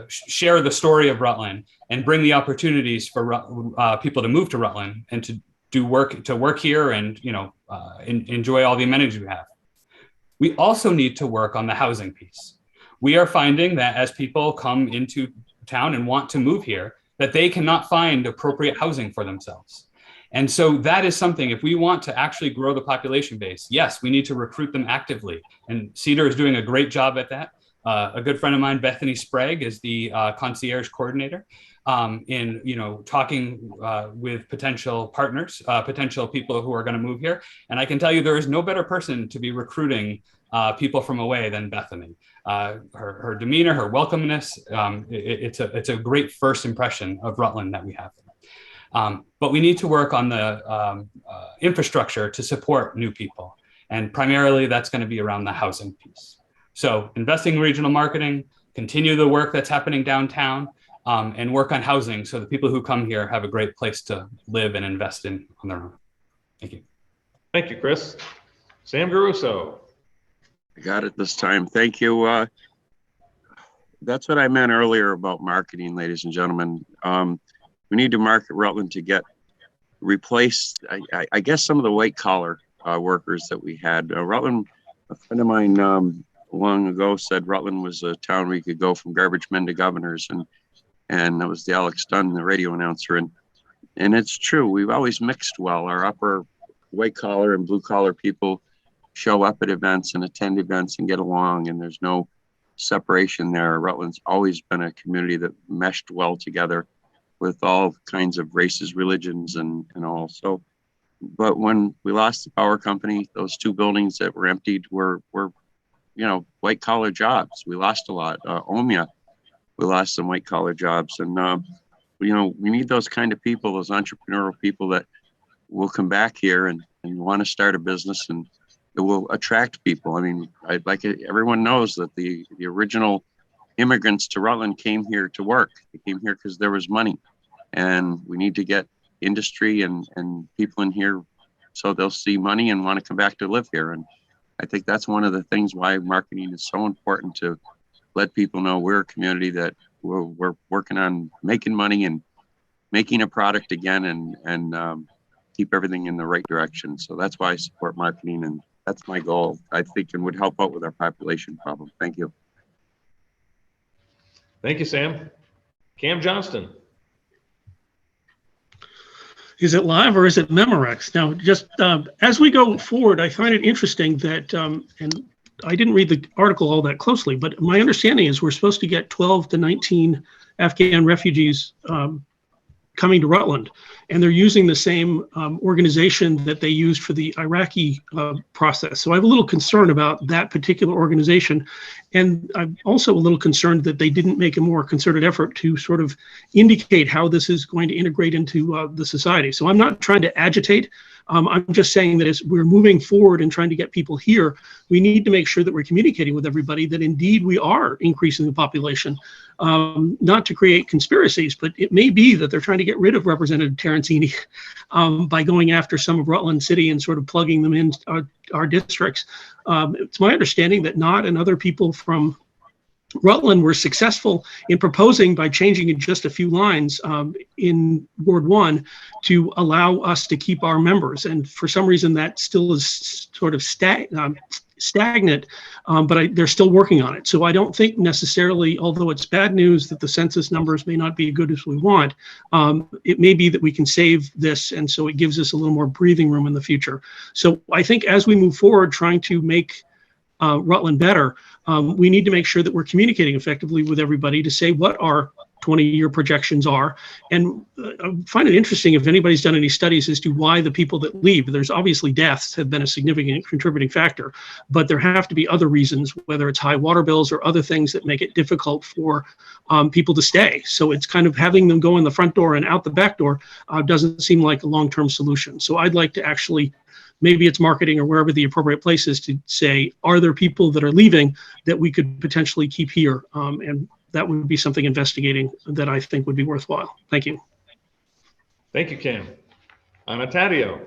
share the story of Rutland and bring the opportunities for people to move to Rutland and to work here and, you know, enjoy all the amenities we have. We also need to work on the housing piece. We are finding that as people come into town and want to move here, that they cannot find appropriate housing for themselves. And so that is something, if we want to actually grow the population base, yes, we need to recruit them actively. And Cedar is doing a great job at that. A good friend of mine, Bethany Sprague, is the concierge coordinator in, you know, talking with potential partners, potential people who are going to move here. And I can tell you there is no better person to be recruiting people from away than Bethany. Her demeanor, her welcomeness, it's a great first impression of Rutland that we have. But we need to work on the infrastructure to support new people. And primarily that's going to be around the housing piece. So investing in regional marketing, continue the work that's happening downtown, and work on housing so the people who come here have a great place to live and invest in on their own. Thank you. Thank you, Chris. Sam Garusso. I got it this time. Thank you. That's what I meant earlier about marketing, ladies and gentlemen. We need to market Rutland to get replaced, I guess, some of the white collar workers that we had. Rutland A friend of mine long ago said Rutland was a town where you could go from garbage men to governors, and that was the Alex Dunn, the radio announcer, and it's true. We've always mixed well. Our upper white collar and blue collar people show up at events and attend events and get along, and there's no separation there. Rutland's always been a community that meshed well together with all kinds of races, religions, and all. So, but when we lost the power company, those two buildings that were emptied were white collar jobs. We lost a lot. Omia, we lost some white collar jobs, and we need those kind of people, those entrepreneurial people that will come back here and want to start a business, and it will attract people. I mean, everyone knows that the original immigrants to Rutland came here to work. They came here because there was money, and we need to get industry and people in here so they'll see money and want to come back to live here. And I think that's one of the things why marketing is so important, to let people know we're a community that we're working on making money and making a product again, and keep everything in the right direction. So that's why I support marketing, and that's my goal, I think, and would help out with our population problem. Thank you. Thank you, Sam. Cam Johnston. Is it live or is it Memorex? Now, just as we go forward, I find it interesting that, and I didn't read the article all that closely, but my understanding is we're supposed to get 12 to 19 Afghan refugees coming to Rutland, and they're using the same organization that they used for the Iraqi process. So I have a little concern about that particular organization, and I'm also a little concerned that they didn't make a more concerted effort to sort of indicate how this is going to integrate into the society. So I'm not trying to agitate. I'm just saying that as we're moving forward and trying to get people here, we need to make sure that we're communicating with everybody that indeed we are increasing the population, not to create conspiracies, but it may be that they're trying to get rid of Representative Terrancini by going after some of Rutland City and sort of plugging them in our districts. It's my understanding that Nott and other people from Rutland were successful in proposing, by changing in just a few lines in Ward 1, to allow us to keep our members. And for some reason, that still is sort of stagnant, but they're still working on it. So I don't think necessarily, although it's bad news that the census numbers may not be as good as we want, it may be that we can save this, and so it gives us a little more breathing room in the future. So I think as we move forward trying to make Rutland better, we need to make sure that we're communicating effectively with everybody to say what our 20-year projections are. And I find it interesting if anybody's done any studies as to why the people that leave. There's obviously deaths have been a significant contributing factor, but there have to be other reasons, whether it's high water bills or other things that make it difficult for people to stay. So it's kind of having them go in the front door and out the back door doesn't seem like a long-term solution. So I'd like to actually, maybe it's marketing or wherever the appropriate place is, to say, are there people that are leaving that we could potentially keep here? And that would be something investigating that I think would be worthwhile. Thank you. Thank you, Cam. Anatadio.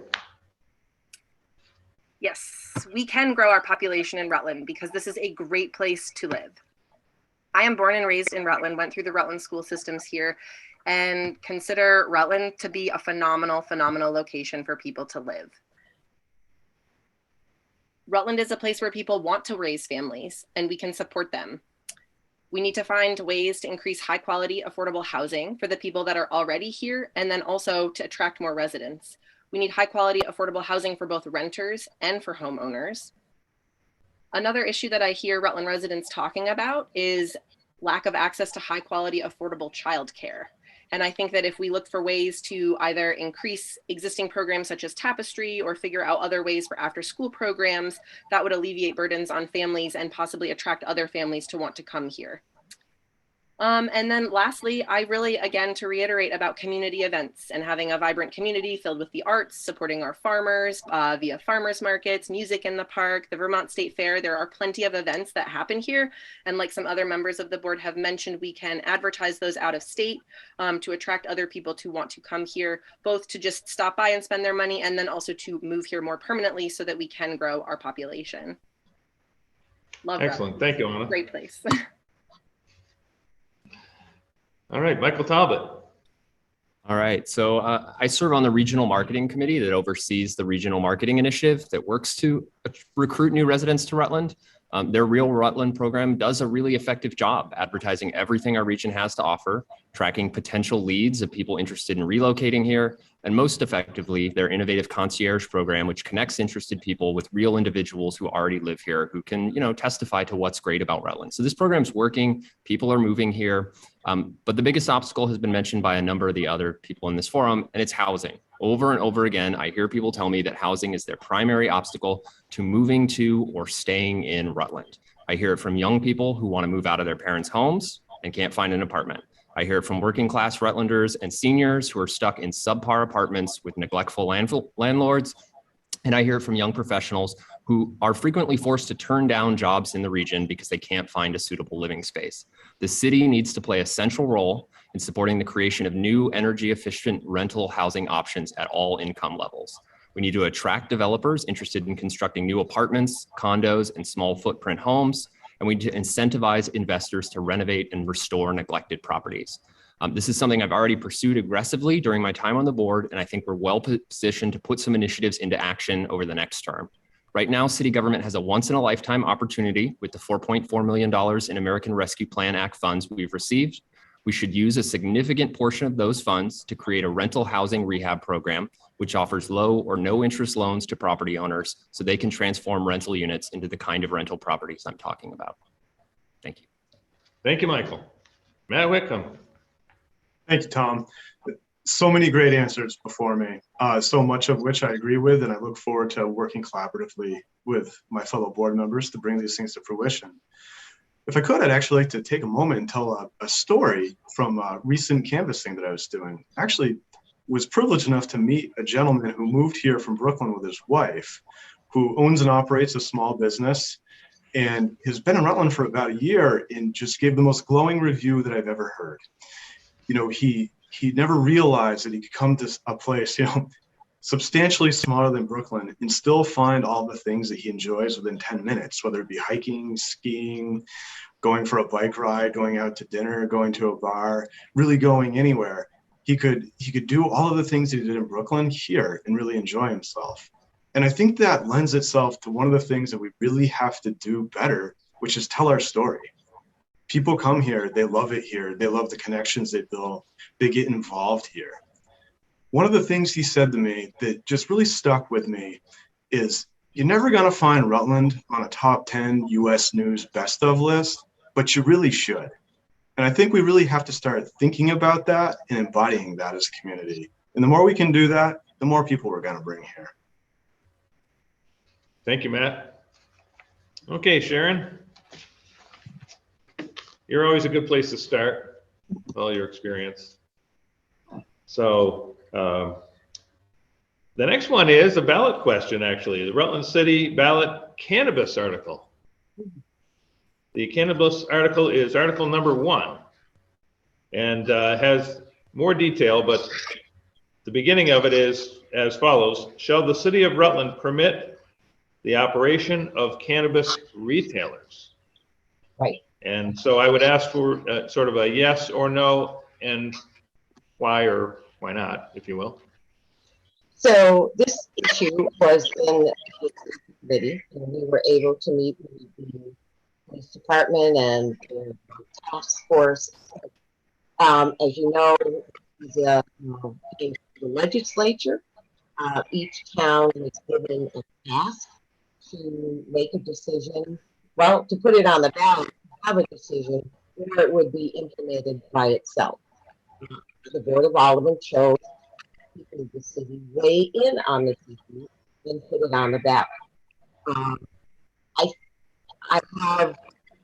Yes, we can grow our population in Rutland because this is a great place to live. I am born and raised in Rutland, went through the Rutland school systems here, and consider Rutland to be a phenomenal, phenomenal location for people to live. Rutland is a place where people want to raise families, and we can support them. We need to find ways to increase high quality, affordable housing for the people that are already here, and then also to attract more residents. We need high quality, affordable housing for both renters and for homeowners. Another issue that I hear Rutland residents talking about is lack of access to high quality, affordable childcare. And I think that if we look for ways to either increase existing programs such as Tapestry or figure out other ways for after school programs, that would alleviate burdens on families and possibly attract other families to want to come here. And then lastly, I really, again, to reiterate about community events and having a vibrant community filled with the arts, supporting our farmers via farmers markets, music in the park, the Vermont State Fair. There are plenty of events that happen here. And like some other members of the board have mentioned, we can advertise those out of state to attract other people to want to come here, both to just stop by and spend their money, and then also to move here more permanently so that we can grow our population. Love that. Excellent. Thank you, Anna. Great place. All right, Michael Talbot. All right, so I serve on the regional marketing committee that oversees the regional marketing initiative that works to recruit new residents to Rutland. Their Real Rutland program does a really effective job advertising everything our region has to offer, tracking potential leads of people interested in relocating here, and most effectively, their innovative concierge program, which connects interested people with real individuals who already live here, who can, testify to what's great about Rutland. So this program's working, people are moving here, but the biggest obstacle has been mentioned by a number of the other people in this forum, and it's housing. Over and over again, I hear people tell me that housing is their primary obstacle to moving to or staying in Rutland. I hear it from young people who want to move out of their parents' homes and can't find an apartment. I hear it from working class Rutlanders and seniors who are stuck in subpar apartments with neglectful landlords. And I hear it from young professionals who are frequently forced to turn down jobs in the region because they can't find a suitable living space. The city needs to play a central role in supporting the creation of new energy efficient rental housing options at all income levels. We need to attract developers interested in constructing new apartments, condos, and small footprint homes. And we need to incentivize investors to renovate and restore neglected properties. This is something I've already pursued aggressively during my time on the board, and I think we're well positioned to put some initiatives into action over the next term. Right now, city government has a once-in-a-lifetime opportunity with the $4.4 million in American Rescue Plan Act funds we've received. We should use a significant portion of those funds to create a rental housing rehab program, which offers low or no interest loans to property owners so they can transform rental units into the kind of rental properties I'm talking about. Thank you. Thank you, Michael. Matt Wickham. Thank you, Tom. So many great answers before me, so much of which I agree with, and I look forward to working collaboratively with my fellow board members to bring these things to fruition. If I could, I'd actually like to take a moment and tell a story from a recent canvassing that I was doing. Actually, was privileged enough to meet a gentleman who moved here from Brooklyn with his wife, who owns and operates a small business and has been in Rutland for about a year and just gave the most glowing review that I've ever heard. He never realized that he could come to a place, substantially smaller than Brooklyn and still find all the things that he enjoys within 10 minutes, whether it be hiking, skiing, going for a bike ride, going out to dinner, going to a bar, really going anywhere. He could do all of the things that he did in Brooklyn here and really enjoy himself. And I think that lends itself to one of the things that we really have to do better, which is tell our story. People come here, they love it here, they love the connections they build, they get involved here. One of the things he said to me that just really stuck with me is, you're never gonna find Rutland on a top 10 US News best of list, but you really should. And I think we really have to start thinking about that and embodying that as a community. And the more we can do that, the more people we're gonna bring here. Thank you, Matt. Okay, Sharon. You're always a good place to start with all your experience. So the next one is a ballot question, actually. The Rutland City Ballot Cannabis article. The Cannabis article is article number 1 and has more detail, but the beginning of it is as follows. Shall the city of Rutland permit the operation of cannabis retailers? Right. And so I would ask for sort of a yes or no, and why or why not, if you will. So this issue was in the committee, and we were able to meet with the police department and the task force. As you know, the legislature, each town is given a task to make a decision, well, to put it on the ballot, have a decision where it would be implemented by itself. The Board of Aldermen chose people of the city weigh in on this issue and put it on the ballot. I have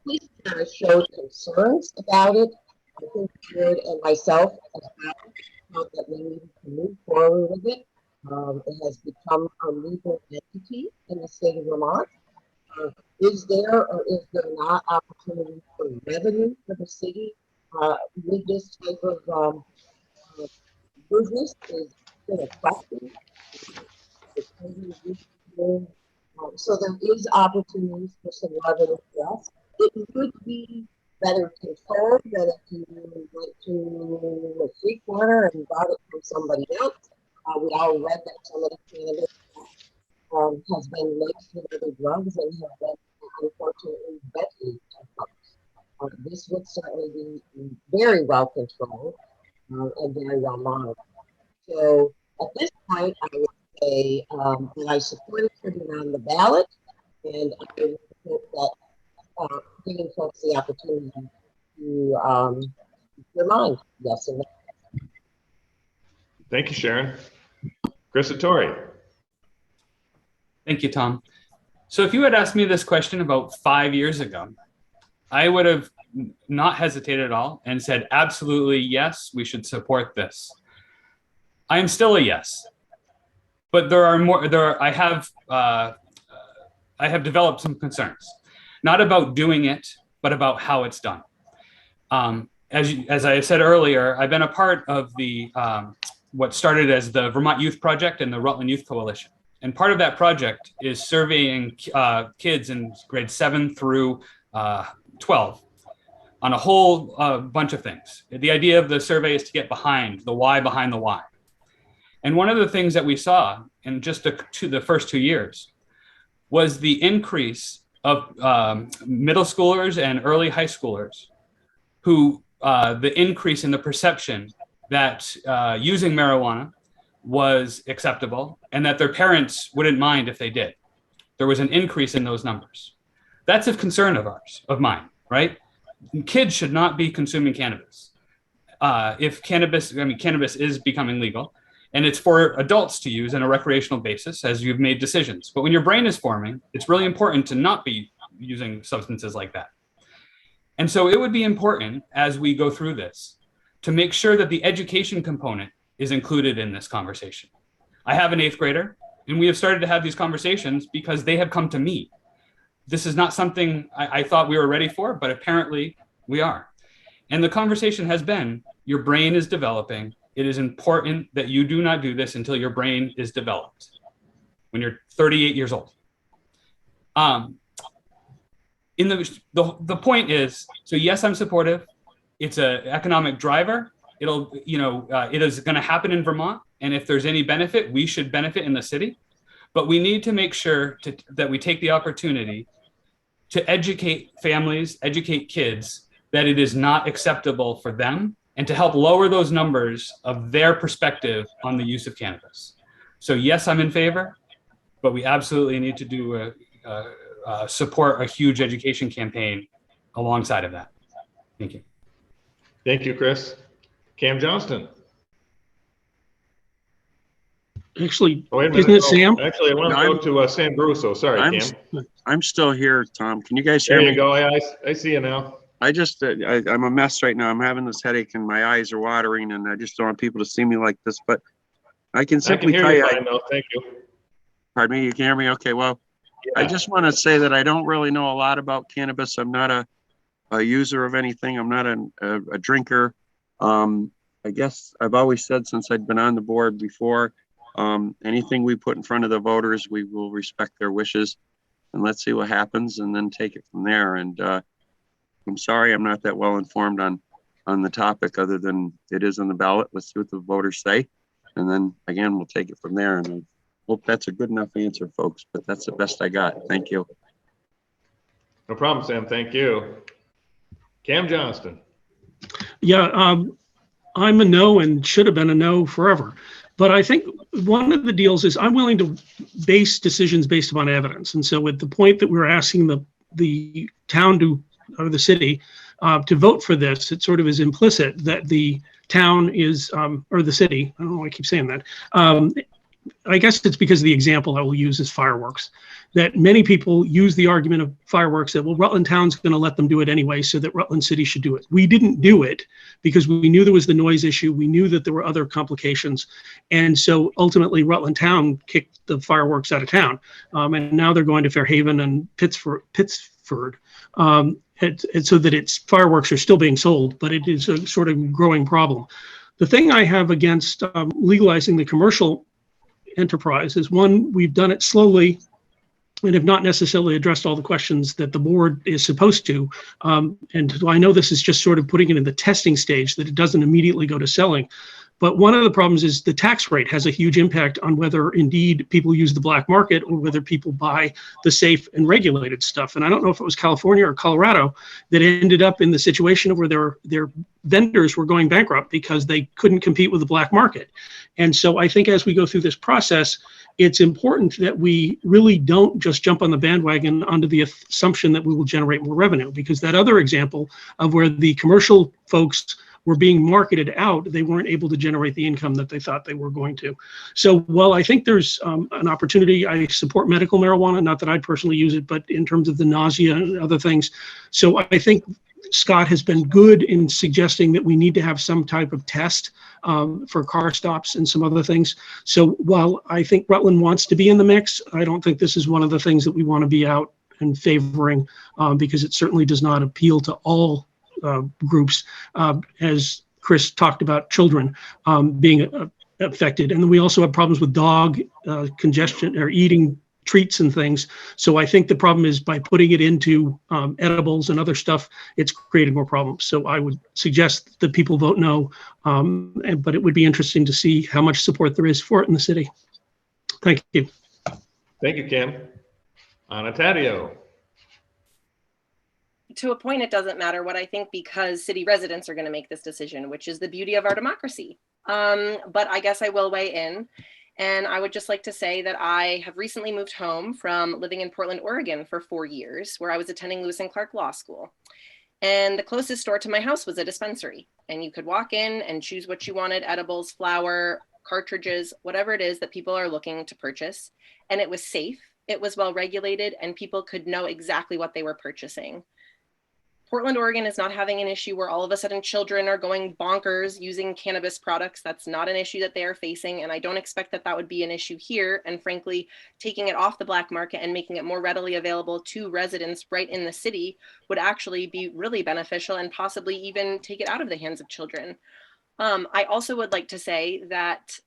police showed concerns about it. I think Jared and myself as well thought that we needed to move forward with it. It has become a legal entity in the state of Vermont. Is there or is there not opportunity for revenue for the city with this type of business? Is still a question. So there is opportunities for some revenue for us. It would be better controlled than if you went to a street corner and bought it from somebody else. We all read that some of the cannabis has been mixed with other drugs and have been unfortunately deadly to folks. This would certainly be very well controlled and very well monitored. So at this point, I would say that I support it putting it on the ballot, and I would hope that giving folks the opportunity to their mind, yes or no. Thank you, Sharon. Chris Tori. Thank you, Tom. So if you had asked me this question about 5 years ago, I would have not hesitated at all and said, absolutely, yes, we should support this. I am still a yes, but there are more. I have developed some concerns, not about doing it, but about how it's done. As I said earlier, I've been a part of the what started as the Vermont Youth Project and the Rutland Youth Coalition. And part of that project is surveying kids in grades 7 through 12 on a whole bunch of things. The idea of the survey is to get behind the why behind the why. And one of the things that we saw in just the first 2 years was the increase of middle schoolers and early high schoolers who the increase in the perception that using marijuana was acceptable and that their parents wouldn't mind if they did. There was an increase in those numbers. That's a concern of mine, right? Kids should not be consuming cannabis. If cannabis is becoming legal, and it's for adults to use on a recreational basis as you've made decisions. But when your brain is forming, it's really important to not be using substances like that. And so it would be important as we go through this to make sure that the education component is included in this conversation. I have an 8th grader, and we have started to have these conversations because they have come to me. This is not something I thought we were ready for, but apparently we are. And the conversation has been, your brain is developing. It is important that you do not do this until your brain is developed, when you're 38 years old. The point is, so yes, I'm supportive. It's an economic driver. It is going to happen in Vermont. And if there's any benefit, we should benefit in the city. But we need to make sure that we take the opportunity to educate families, educate kids, that it is not acceptable for them, and to help lower those numbers of their perspective on the use of cannabis. So yes, I'm in favor, but we absolutely need to do support a huge education campaign alongside of that. Thank you. Thank you, Chris. Cam Johnston. Actually, Oh, wait a minute. isn't it Sam? Actually, I want to go to Sam Garusso. Sorry, Cam. I'm still here, Tom. Can you guys hear There me? you go. I see you now. I'm a mess right now. I'm having this headache and my eyes are watering, and I just don't want people to see me like this. But I can simply tell you. Thank you. Pardon me. You can hear me? Okay. Well, yeah. I just want to say that I don't really know a lot about cannabis. I'm not a user of anything. I'm not a drinker. I guess I've always said since I'd been on the board before, anything we put in front of the voters, we will respect their wishes, and let's see what happens and then take it from there. And I'm sorry I'm not that well informed on the topic, other than it is on the ballot. Let's see what the voters say, and then again we'll take it from there. And I hope that's a good enough answer, folks, but that's the best I got. Thank you. No problem, Sam. Thank you. Cam Johnston. Yeah, I'm a no and should have been a no forever. But I think one of the deals is I'm willing to base decisions based upon evidence. And so with the point that we're asking the town or the city to vote for this, it sort of is implicit that the town is, or the city, I don't know why I keep saying that. I guess it's because of the example I will use is fireworks, that many people use the argument of fireworks that, well, Rutland Town's going to let them do it anyway, so that Rutland City should do it. We didn't do it because we knew there was the noise issue. We knew that there were other complications. And so ultimately Rutland Town kicked the fireworks out of town. And now they're going to Fairhaven and Pittsford. And so that its fireworks are still being sold, but it is a sort of growing problem. The thing I have against legalizing the commercial enterprise is, one, we've done it slowly and have not necessarily addressed all the questions that the board is supposed to. And I know this is just sort of putting it in the testing stage, that it doesn't immediately go to selling. But one of the problems is the tax rate has a huge impact on whether indeed people use the black market or whether people buy the safe and regulated stuff. And I don't know if it was California or Colorado that ended up in the situation where their vendors were going bankrupt because they couldn't compete with the black market. And so I think as we go through this process, it's important that we really don't just jump on the bandwagon under the assumption that we will generate more revenue, because that other example of where the commercial folks were being marketed out, they weren't able to generate the income that they thought they were going to. So while I think there's an opportunity, I support medical marijuana, not that I personally use it, but in terms of the nausea and other things. So I think Scott has been good in suggesting that we need to have some type of test for car stops and some other things. So while I think Rutland wants to be in the mix, I don't think this is one of the things that we want to be out and favoring, because it certainly does not appeal to all groups, as Chris talked about, children being affected. And then we also have problems with dog congestion or eating treats and things. So I think the problem is by putting it into edibles and other stuff, it's creating more problems. So I would suggest that people vote no, but it would be interesting to see how much support there is for it in the city. Thank you. Thank you, Kim. Taddeo. To a point, it doesn't matter what I think, because city residents are going to make this decision, which is the beauty of our democracy. But I guess I will weigh in. And I would just like to say that I have recently moved home from living in Portland, Oregon for 4 years, where I was attending Lewis and Clark Law School. And the closest store to my house was a dispensary. And you could walk in and choose what you wanted: edibles, flour, cartridges, whatever it is that people are looking to purchase. And it was safe, it was well regulated, and people could know exactly what they were purchasing. Portland, Oregon is not having an issue where all of a sudden children are going bonkers using cannabis products. That's not an issue that they are facing. And I don't expect that that would be an issue here. And frankly, taking it off the black market and making it more readily available to residents right in the city would actually be really beneficial, and possibly even take it out of the hands of children. I also would like to say that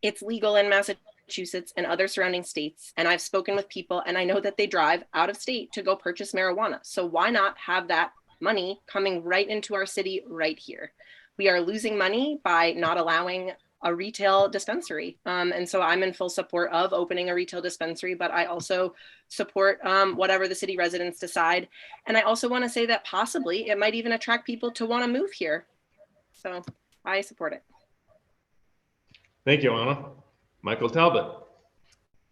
it's legal in Massachusetts and other surrounding states. And I've spoken with people, and I know that they drive out of state to go purchase marijuana. So why not have that money coming right into our city right here? We are losing money by not allowing a retail dispensary. And so I'm in full support of opening a retail dispensary, but I also support whatever the city residents decide. And I also want to say that possibly it might even attract people to want to move here. So I support it. Thank you, Anna. Michael Talbot.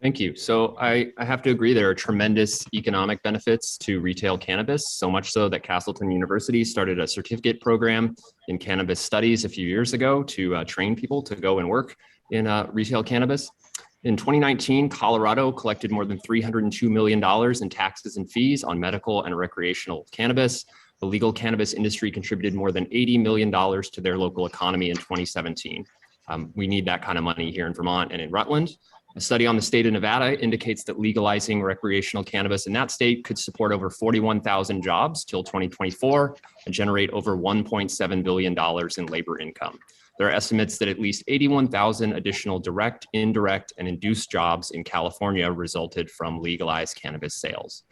Thank you. So I have to agree, there are tremendous economic benefits to retail cannabis, so much so that Castleton University started a certificate program in cannabis studies a few years ago to train people to go and work in retail cannabis. In 2019, Colorado collected more than $302 million in taxes and fees on medical and recreational cannabis. The legal cannabis industry contributed more than $80 million to their local economy in 2017. We need that kind of money here in Vermont and in Rutland. A study on the state of Nevada indicates that legalizing recreational cannabis in that state could support over 41,000 jobs till 2024 and generate over $1.7 billion in labor income. There are estimates that at least 81,000 additional direct, indirect, and induced jobs in California resulted from legalized cannabis sales.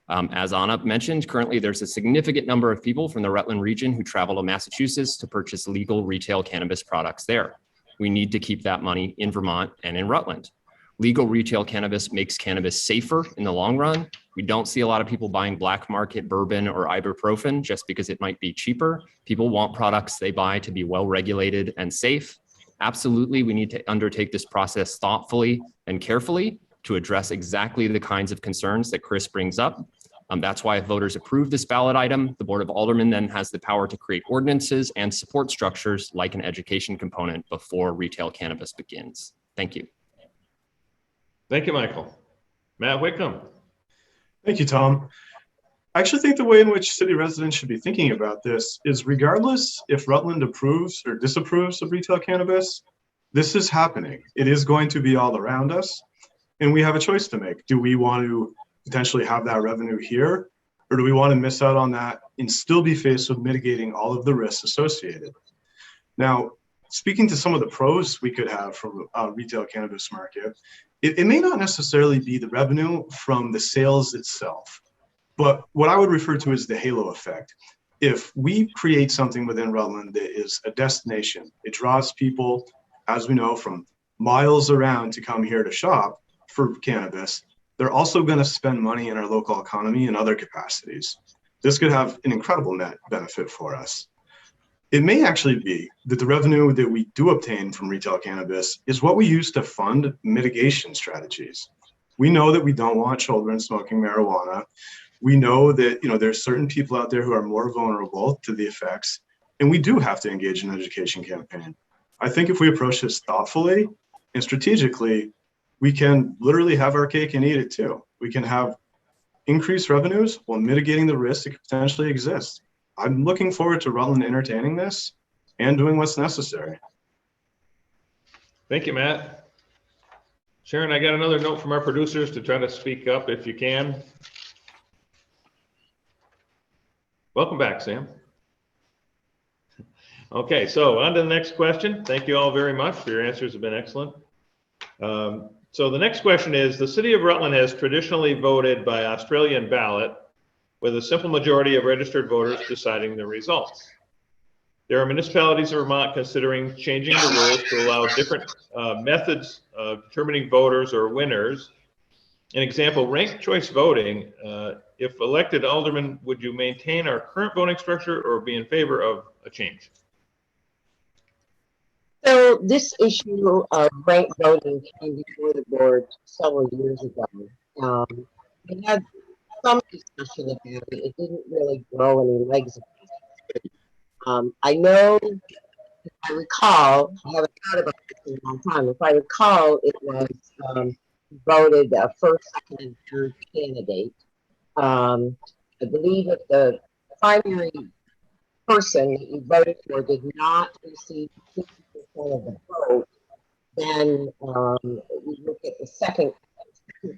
As Anna mentioned, currently there's a significant number of people from the Rutland region who travel to Massachusetts to purchase legal retail cannabis products there. We need to keep that money in Vermont and in Rutland. Legal retail cannabis makes cannabis safer in the long run. We don't see a lot of people buying black market bourbon or ibuprofen just because it might be cheaper. People want products they buy to be well regulated and safe. Absolutely, we need to undertake this process thoughtfully and carefully to address exactly the kinds of concerns that Chris brings up. That's why if voters approve this ballot item, the Board of Aldermen then has the power to create ordinances and support structures like an education component before retail cannabis begins. Thank you. Thank you, Michael. Matt Wickham. Thank you, Tom. I actually think the way in which city residents should be thinking about this is, regardless if Rutland approves or disapproves of retail cannabis, this is happening. It is going to be all around us, and we have a choice to make. Do we want to potentially have that revenue here, or do we want to miss out on that and still be faced with mitigating all of the risks associated? Now, speaking to some of the pros we could have from a retail cannabis market, it may not necessarily be the revenue from the sales itself, but what I would refer to as the halo effect. If we create something within Rutland that is a destination, it draws people, as we know, from miles around to come here to shop for cannabis. They're also going to spend money in our local economy in other capacities. This could have an incredible net benefit for us. It may actually be that the revenue that we do obtain from retail cannabis is what we use to fund mitigation strategies. We know that we don't want children smoking marijuana. We know that there's certain people out there who are more vulnerable to the effects, and we do have to engage in an education campaign. I think if we approach this thoughtfully and strategically, we can literally have our cake and eat it too. We can have increased revenues while mitigating the risk that could potentially exist. I'm looking forward to Rutland entertaining this and doing what's necessary. Thank you, Matt. Sharon, I got another note from our producers to try to speak up if you can. Welcome back, Sam. Okay, so on to the next question. Thank you all very much. Your answers have been excellent. So the next question is, the city of Rutland has traditionally voted by Australian ballot, with a simple majority of registered voters deciding the results. There are municipalities in Vermont considering changing the rules to allow different methods of determining voters or winners. An example, ranked choice voting. If elected alderman, would you maintain our current voting structure or be in favor of a change? So this issue of ranked voting came before the board several years ago. We had some discussion about it. It didn't really grow any legs. I know, if I recall, I haven't thought about this in a long time. If I recall, it was voted first, second, and third candidate. I believe if the primary person that you voted for did not receive 50% of the vote, then we look at the second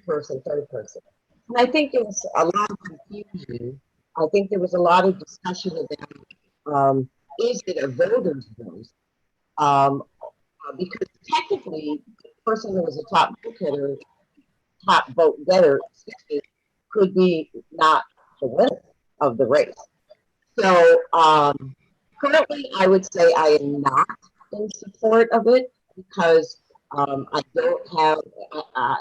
person, third person. And I think there was a lot of confusion. I think there was a lot of discussion about is it a voter's vote? Because technically, the person who was a top vote getter, could be not the winner of the race. So currently, I would say I am not in support of it because I don't have,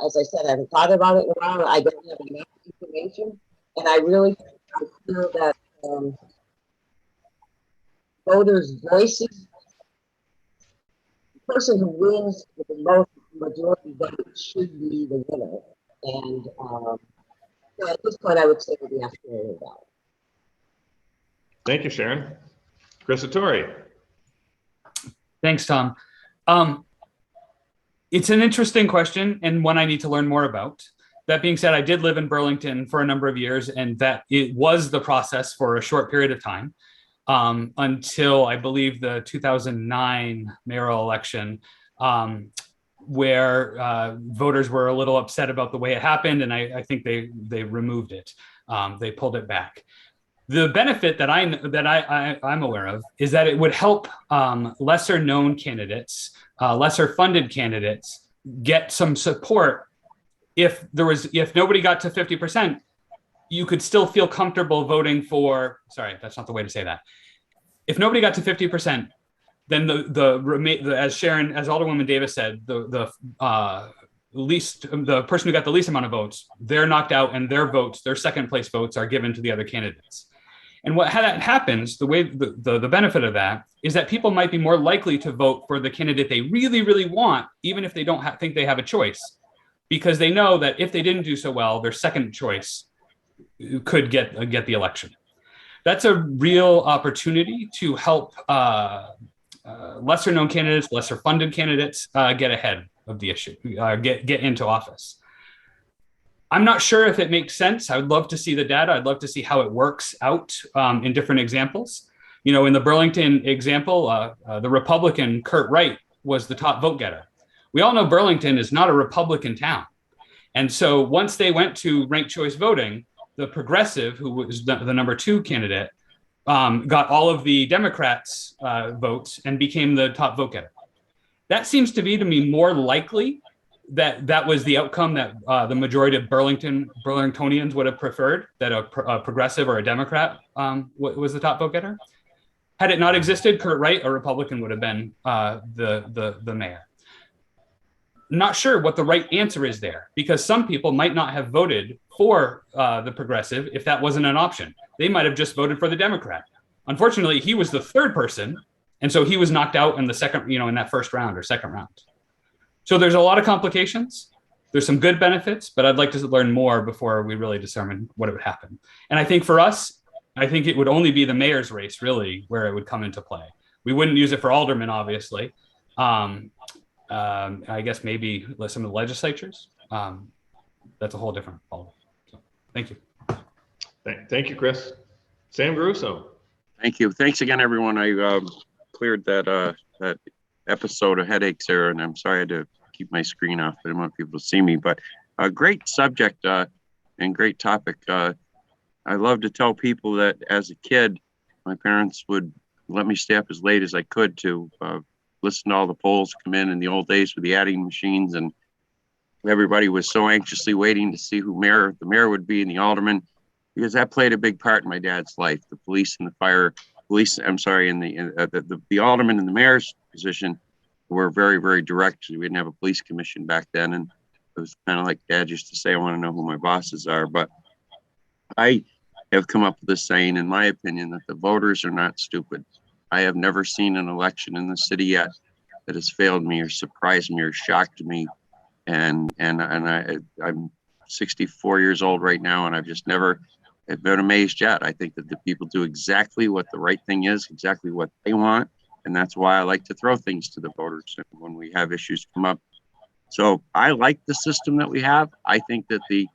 as I said, I haven't thought about it in a while. I don't have enough information, and I feel that voters' voices, the person who wins with the most majority vote should be the winner. And so at this point, I would say it would be Australian ballot. Thank you, Sharon. Chris Attore. Thanks, Tom. It's an interesting question and one I need to learn more about. That being said, I did live in Burlington for a number of years, and that it was the process for a short period of time until I believe the 2009 mayoral election, where voters were a little upset about the way it happened, and I think they removed it. They pulled it back. The benefit that I'm aware of is that it would help lesser known candidates, lesser funded candidates get some support. If nobody got to 50%, you could still feel comfortable voting for, sorry, that's not the way to say that. If nobody got to 50%, then as Alderwoman Davis said, the person who got the least amount of votes, they're knocked out, and their second place votes are given to the other candidates. And how that happens, the benefit of that is that people might be more likely to vote for the candidate they really, really want, even if they don't think they have a choice, because they know that if they didn't do so well, their second choice could get the election. That's a real opportunity to help lesser known candidates, lesser funded candidates get ahead of the issue, get into office. I'm not sure if it makes sense. I would love to see the data. I'd love to see how it works out in different examples. In the Burlington example, the Republican Kurt Wright was the top vote getter. We all know Burlington is not a Republican town. And so once they went to ranked choice voting, the progressive, who was the number 2 candidate, got all of the Democrats' votes and became the top vote getter. That seems to me more likely that was the outcome that the majority of Burlingtonians would have preferred, that a progressive or a Democrat was the top vote getter. Had it not existed, Kurt Wright, a Republican, would have been the mayor. Not sure what the right answer is there, because some people might not have voted for the progressive if that wasn't an option. They might have just voted for the Democrat. Unfortunately, he was the third person, and so he was knocked out in the second, in that first round or second round. So there's a lot of complications. There's some good benefits, but I'd like to learn more before we really determine what would happen. And I think for us, I think it would only be the mayor's race, really, where it would come into play. We wouldn't use it for aldermen, obviously. I guess maybe some of the legislatures. That's a whole different problem. So, thank you. Thank you, Chris. Sam Garusso. Thank you. Thanks again, everyone. I cleared that episode of headaches there, and I'm sorry I had to keep my screen off. I didn't want people to see me, but a great subject and great topic. I love to tell people that as a kid, my parents would let me stay up as late as I could to listen to all the polls come in the old days with the adding machines, and everybody was so anxiously waiting to see who the mayor would be and the alderman, because that played a big part in my dad's life. The police and the the alderman and the mayor's position were very, very direct. We didn't have a police commission back then, and it was kind of like Dad used to say, I want to know who my bosses are. But I have come up with this saying, in my opinion, that the voters are not stupid. I have never seen an election in the city yet that has failed me or surprised me or shocked me. And I'm 64 years old right now, and I've just never been amazed yet. I think that the people do exactly what the right thing is, exactly what they want. And that's why I like to throw things to the voters when we have issues come up. So I like the system that we have. I think that it's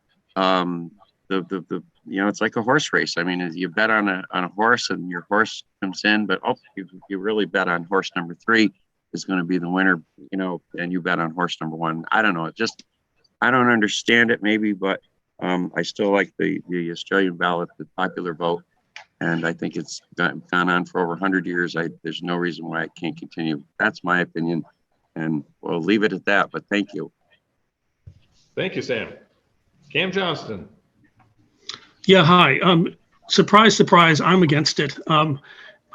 like a horse race. I mean, you bet on a horse and your horse comes in, but you really bet on horse number 3 is going to be the winner, and you bet on horse number 1. I don't know. I don't understand it maybe, but I still like the Australian ballot, the popular vote. And I think it's gone on for over 100 years. There's no reason why it can't continue. That's my opinion. And we'll leave it at that, but thank you. Thank you, Sam. Cam Johnston. Yeah, hi. Surprise, surprise, I'm against it.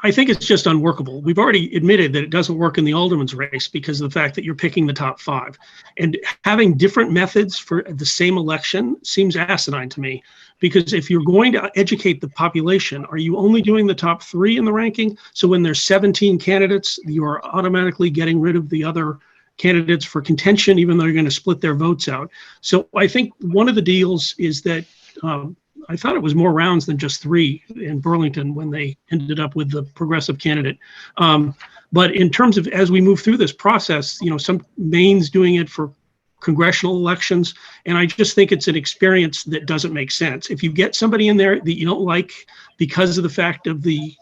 I think it's just unworkable. We've already admitted that it doesn't work in the alderman's race because of the fact that you're picking the top 5. And having different methods for the same election seems asinine to me, because if you're going to educate the population, are you only doing the top 3 in the ranking? So when there's 17 candidates, you are automatically getting rid of the other candidates for contention, even though you're going to split their votes out. So I think one of the deals is that I thought it was more rounds than just 3 in Burlington when they ended up with the progressive candidate. But in terms of, as we move through this process, some Maine's doing it for congressional elections. And I just think it's an experience that doesn't make sense. If you get somebody in there that you don't like because of the fact of the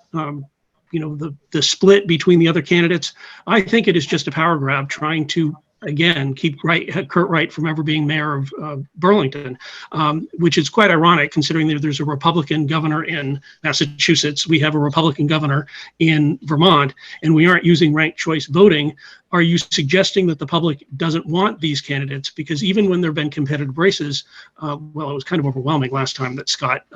split between the other candidates, I think it is just a power grab trying to, again, keep Kurt Wright from ever being mayor of Burlington, which is quite ironic considering that there's a Republican governor in Massachusetts. We have a Republican governor in Vermont, and we aren't using ranked choice voting. Are you suggesting that the public doesn't want these candidates? Because even when there have been competitive races, it was kind of overwhelming last time that Scott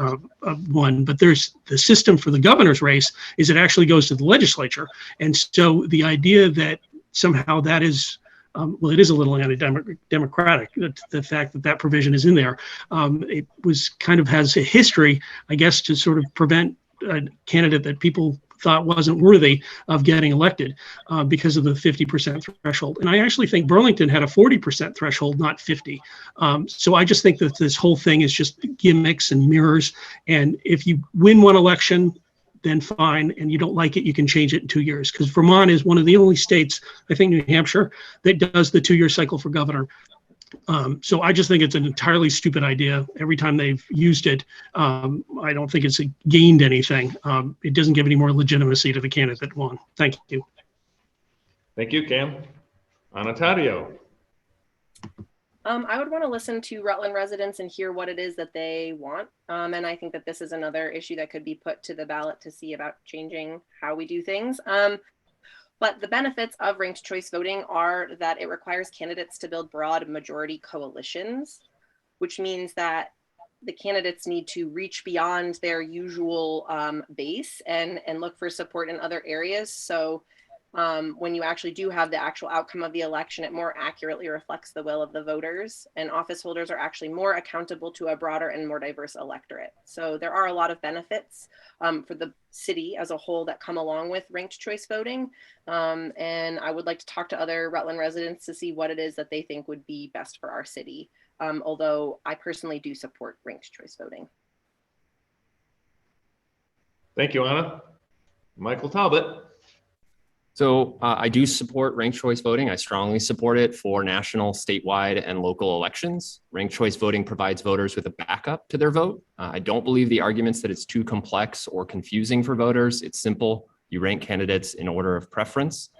won, but there's the system for the governor's race is it actually goes to the legislature. And so the idea that somehow that is, it is a little anti-democratic, the fact that that provision is in there. It was kind of has a history, I guess, to sort of prevent a candidate that people thought wasn't worthy of getting elected because of the 50% threshold. And I actually think Burlington had a 40% threshold, not 50. So I just think that this whole thing is just gimmicks and mirrors. And if you win one election, then fine, and you don't like it, you can change it in 2 years. Because Vermont is one of the only states, I think New Hampshire, that does the 2-year cycle for governor. So I just think it's an entirely stupid idea. Every time they've used it, I don't think it's gained anything. It doesn't give any more legitimacy to the candidate that won. Thank you. Thank you, Cam. Anatario. I would want to listen to Rutland residents and hear what it is that they want. And I think that this is another issue that could be put to the ballot to see about changing how we do things. But the benefits of ranked choice voting are that it requires candidates to build broad majority coalitions, which means that the candidates need to reach beyond their usual base and look for support in other areas. So when you actually do have the actual outcome of the election, it more accurately reflects the will of the voters, and office holders are actually more accountable to a broader and more diverse electorate. So there are a lot of benefits for the city as a whole that come along with ranked choice voting. And I would like to talk to other Rutland residents to see what it is that they think would be best for our city. Although I personally do support ranked choice voting. Thank you, Anna. Michael Talbot. So I do support ranked choice voting. I strongly support it for national, statewide, and local elections. Ranked choice voting provides voters with a backup to their vote. I don't believe the arguments that it's too complex or confusing for voters. It's simple. You rank candidates in order of preference.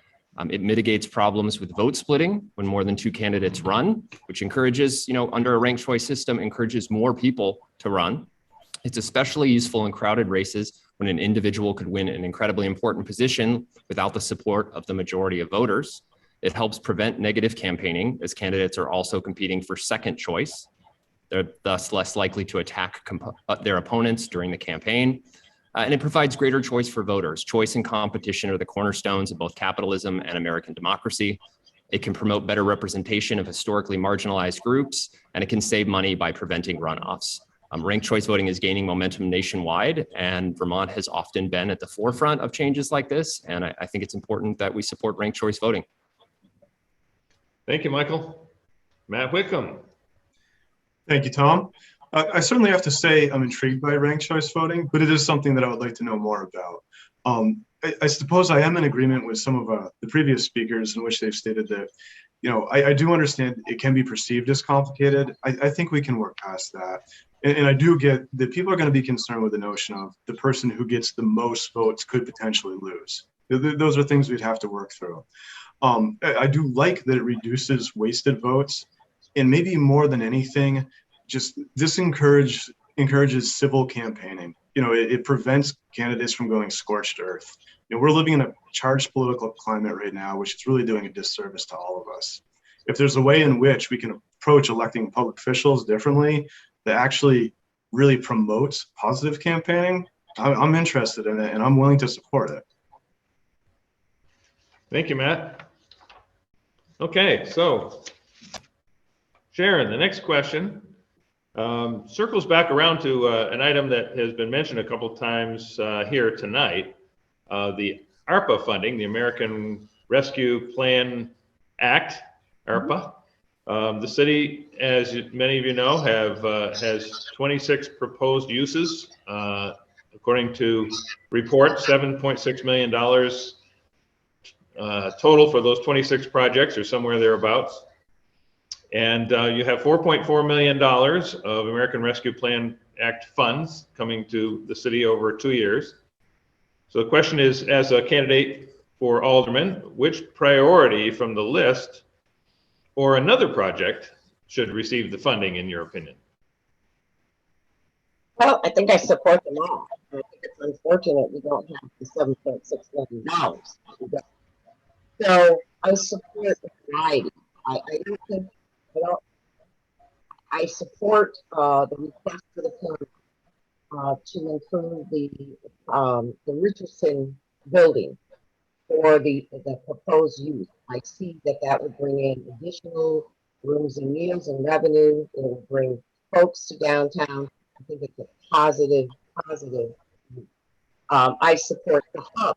It mitigates problems with vote splitting when more than two candidates run, which encourages, under a ranked choice system, encourages more people to run. It's especially useful in crowded races when an individual could win an incredibly important position without the support of the majority of voters. It helps prevent negative campaigning, as candidates are also competing for second choice. They're thus less likely to attack their opponents during the campaign. And it provides greater choice for voters. Choice and competition are the cornerstones of both capitalism and American democracy. It can promote better representation of historically marginalized groups, and it can save money by preventing runoffs. Ranked choice voting is gaining momentum nationwide, and Vermont has often been at the forefront of changes like this. And I think it's important that we support ranked choice voting. Thank you, Michael. Matt Wickham. Thank you, Tom. I certainly have to say I'm intrigued by ranked choice voting, but it is something that I would like to know more about. I suppose I am in agreement with some of the previous speakers in which they've stated that, I do understand it can be perceived as complicated. I think we can work past that. And I do get that people are going to be concerned with the notion of the person who gets the most votes could potentially lose. Those are things we'd have to work through. I do like that it reduces wasted votes, and maybe more than anything, just this encourages civil campaigning. It prevents candidates from going scorched earth. We're living in a charged political climate right now, which is really doing a disservice to all of us. If there's a way in which we can approach electing public officials differently that actually really promotes positive campaigning, I'm interested in it and I'm willing to support it. Thank you, Matt. Okay, so Sharon, the next question circles back around to an item that has been mentioned a couple times here tonight, the ARPA funding, the American Rescue Plan Act, ARPA. The city, as many of you know, has 26 proposed uses. According to reports, $7.6 million total for those 26 projects, or somewhere thereabouts. And you have $4.4 million of American Rescue Plan Act funds coming to the city over 2 years. So the question is, as a candidate for alderman, which priority from the list or another project should receive the funding, in your opinion? Well, I think I support them all. I think it's unfortunate we don't have the $7.6 million. So I support the variety. I support the request for the county to improve the Richardson building for the proposed use. I see that would bring in additional rooms and meals and revenue. It will bring folks to downtown. I think it's a positive. I support the hub.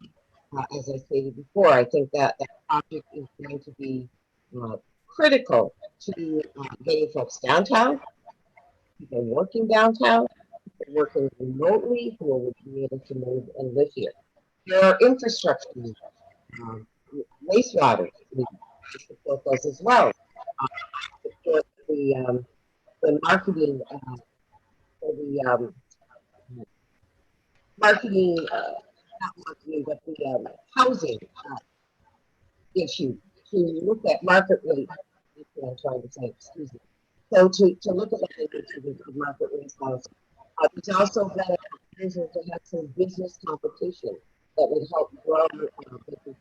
As I stated before, I think that project is going to be critical to getting folks downtown, people working downtown, people working remotely who will be able to move and live here. There are infrastructure needs, wastewater needs, I support those as well. I support the marketing, not marketing, but the housing issue, to look at market rate. I'm trying to say, excuse me. So to look at that issue of market rate housing. There's also been a vision to have some business competition that would help grow businesses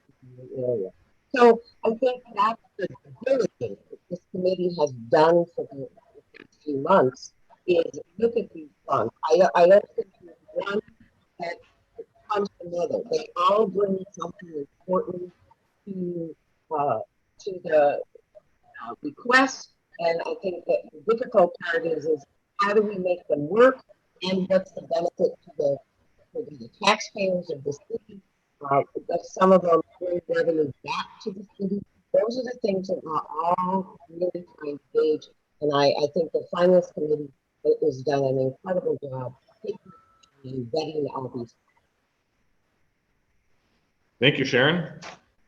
area. So I think that's the diligence that this committee has done for the past few months is look at these funds. I don't think there's one that comes from another. They all bring something important to the request. And I think that the difficult part is how do we make them work and what's the benefit to the taxpayers of the city? Because some of them bring revenue back to the city. Those are the things that we're all really trying to gauge. And I think the finance committee has done an incredible job vetting all these. Thank you, Sharon.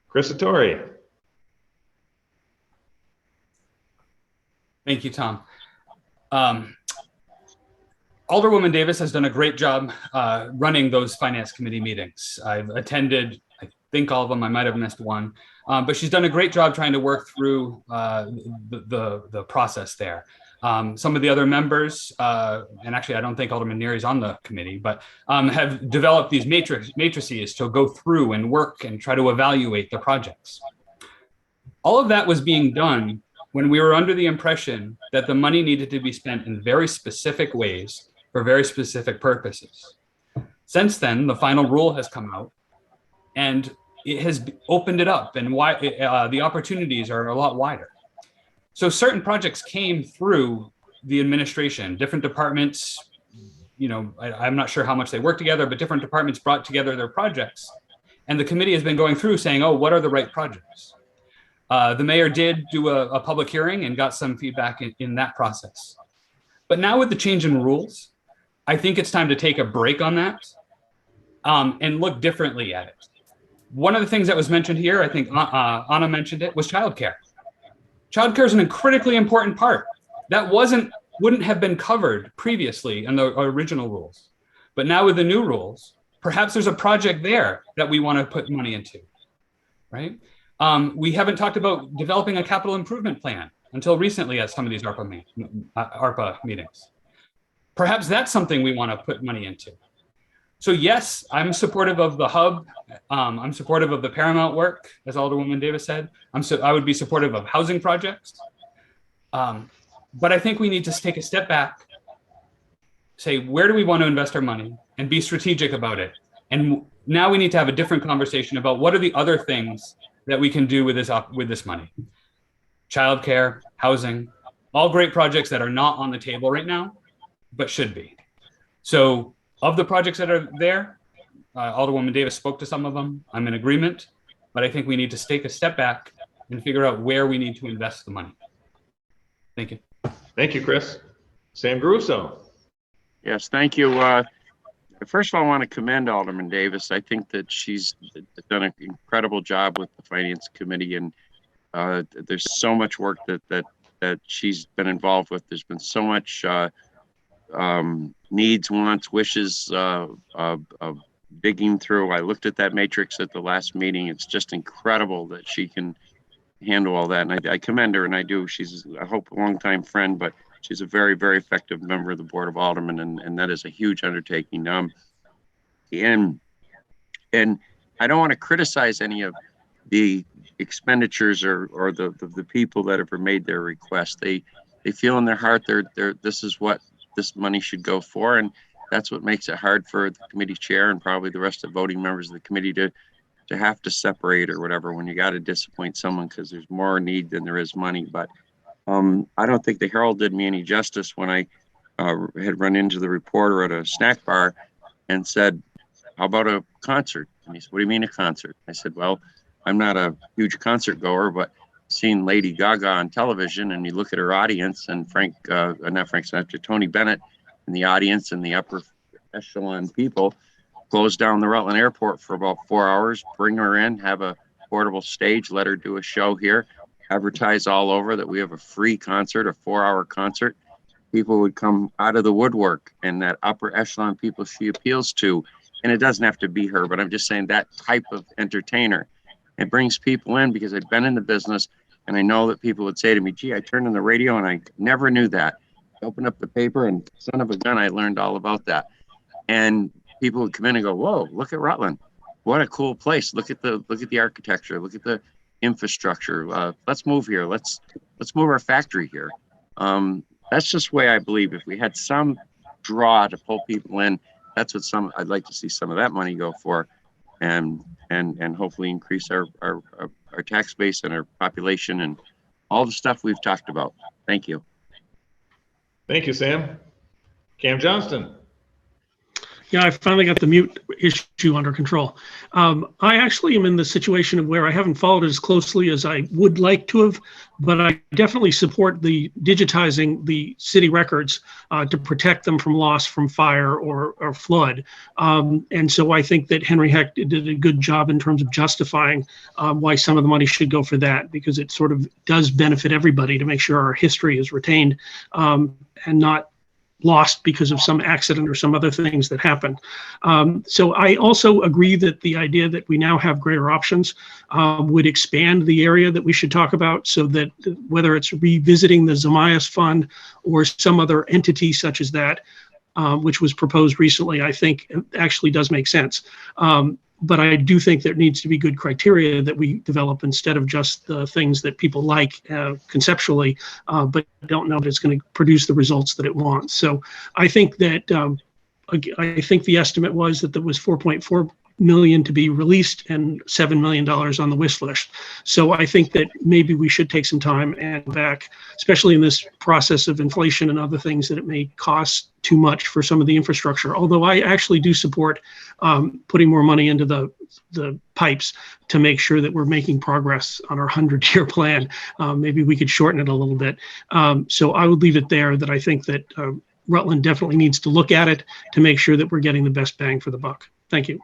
Chris Torrey. Thank you, Tom. Alderwoman Davis has done a great job running those finance committee meetings. I've attended, I think, all of them. I might have missed one, but she's done a great job trying to work through the process there. Some of the other members, and actually I don't think Alderman Neary's on the committee, but have developed these matrices to go through and work and try to evaluate the projects. All of that was being done when we were under the impression that the money needed to be spent in very specific ways for very specific purposes. Since then, the final rule has come out and it has opened it up, and the opportunities are a lot wider. So certain projects came through the administration, different departments, I'm not sure how much they work together, but different departments brought together their projects. And the committee has been going through saying, oh, what are the right projects? The mayor did do a public hearing and got some feedback in that process. But now with the change in rules, I think it's time to take a break on that and look differently at it. One of the things that was mentioned here, I think Anna mentioned it, was childcare. Childcare is a critically important part. That wouldn't have been covered previously in the original rules. But now with the new rules, perhaps there's a project there that we want to put money into, right? We haven't talked about developing a capital improvement plan until recently at some of these ARPA meetings. Perhaps that's something we want to put money into. So yes, I'm supportive of the hub. I'm supportive of the Paramount work, as Alderwoman Davis said. I would be supportive of housing projects. But I think we need to take a step back, say, where do we want to invest our money and be strategic about it? And now we need to have a different conversation about what are the other things that we can do with this money. Childcare, housing, all great projects that are not on the table right now, but should be. So of the projects that are there, Alderwoman Davis spoke to some of them. I'm in agreement, but I think we need to take a step back and figure out where we need to invest the money. Thank you. Thank you, Chris. Sam Garusso. Yes, thank you. First of all, I want to commend Alderman Davis. I think that she's done an incredible job with the Finance Committee, and there's so much work that she's been involved with. There's been so much needs, wants, wishes of digging through. I looked at that matrix at the last meeting. It's just incredible that she can handle all that, and I commend her, and I do. She's, I hope, a longtime friend, but she's a very, very effective member of the Board of Aldermen, and that is a huge undertaking. And I don't want to criticize any of the expenditures or the people that have made their request. They feel in their heart this is what this money should go for, and that's what makes it hard for the committee chair and probably the rest of voting members of the committee to have to separate or whatever when you got to disappoint someone because there's more need than there is money. But I don't think the Herald did me any justice when I had run into the reporter at a snack bar and said, how about a concert? And he said, what do you mean a concert? I said, well, I'm not a huge concert goer, but seeing Lady Gaga on television, and you look at her audience, and Tony Bennett in the audience and the upper echelon people close down the Rutland airport for about 4 hours, bring her in, have a portable stage, let her do a show here, advertise all over that we have a free concert, a 4-hour concert. People would come out of the woodwork, and that upper echelon people she appeals to, and it doesn't have to be her, but I'm just saying that type of entertainer. It brings people in because I've been in the business, and I know that people would say to me, gee, I turned on the radio and I never knew that. I opened up the paper and son of a gun, I learned all about that. And people would come in and go, whoa, look at Rutland. what a cool place. Look at the architecture, look at the infrastructure. Let's move here. Let's move our factory here. That's just the way I believe. If we had some draw to pull people in, that's what I'd like to see some of that money go for, and hopefully increase our tax base and our population and all the stuff we've talked about. Thank you. Thank you, Sam. Cam Johnston. Yeah, I finally got the mute issue under control. I actually am in the situation of where I haven't followed it as closely as I would like to have, but I definitely support the digitizing the city records to protect them from loss from fire or flood. And so I think that Henry Heck did a good job in terms of justifying why some of the money should go for that, because it sort of does benefit everybody to make sure our history is retained and not lost because of some accident or some other things that happened. So I also agree that the idea that we now have greater options would expand the area that we should talk about, so that whether it's revisiting the Zamias Fund or some other entity such as that, which was proposed recently, I think actually does make sense. But I do think there needs to be good criteria that we develop instead of just the things that people like conceptually, but don't know that it's going to produce the results that it wants. So I think that I think the estimate was that there was 4.4 million to be released and $7 million on the wish list. So I think that maybe we should take some time and back, especially in this process of inflation and other things, that it may cost too much for some of the infrastructure. Although I actually do support putting more money into the pipes to make sure that we're making progress on our 100-year plan. Maybe we could shorten it a little bit. So I would leave it there, that I think that Rutland definitely needs to look at it to make sure that we're getting the best bang for the buck. Thank you.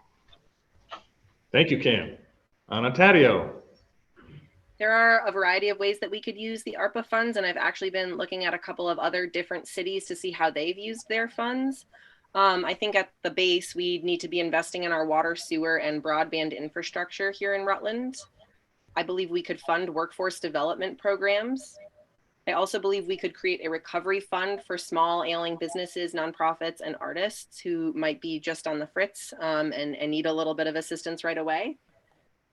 Thank you, Cam. Ontario. There are a variety of ways that we could use the ARPA funds, and I've actually been looking at a couple of other different cities to see how they've used their funds. I think at the base, we need to be investing in our water, sewer, and broadband infrastructure here in Rutland. I believe we could fund workforce development programs. I also believe we could create a recovery fund for small ailing businesses, nonprofits, and artists who might be just on the fritz and need a little bit of assistance right away.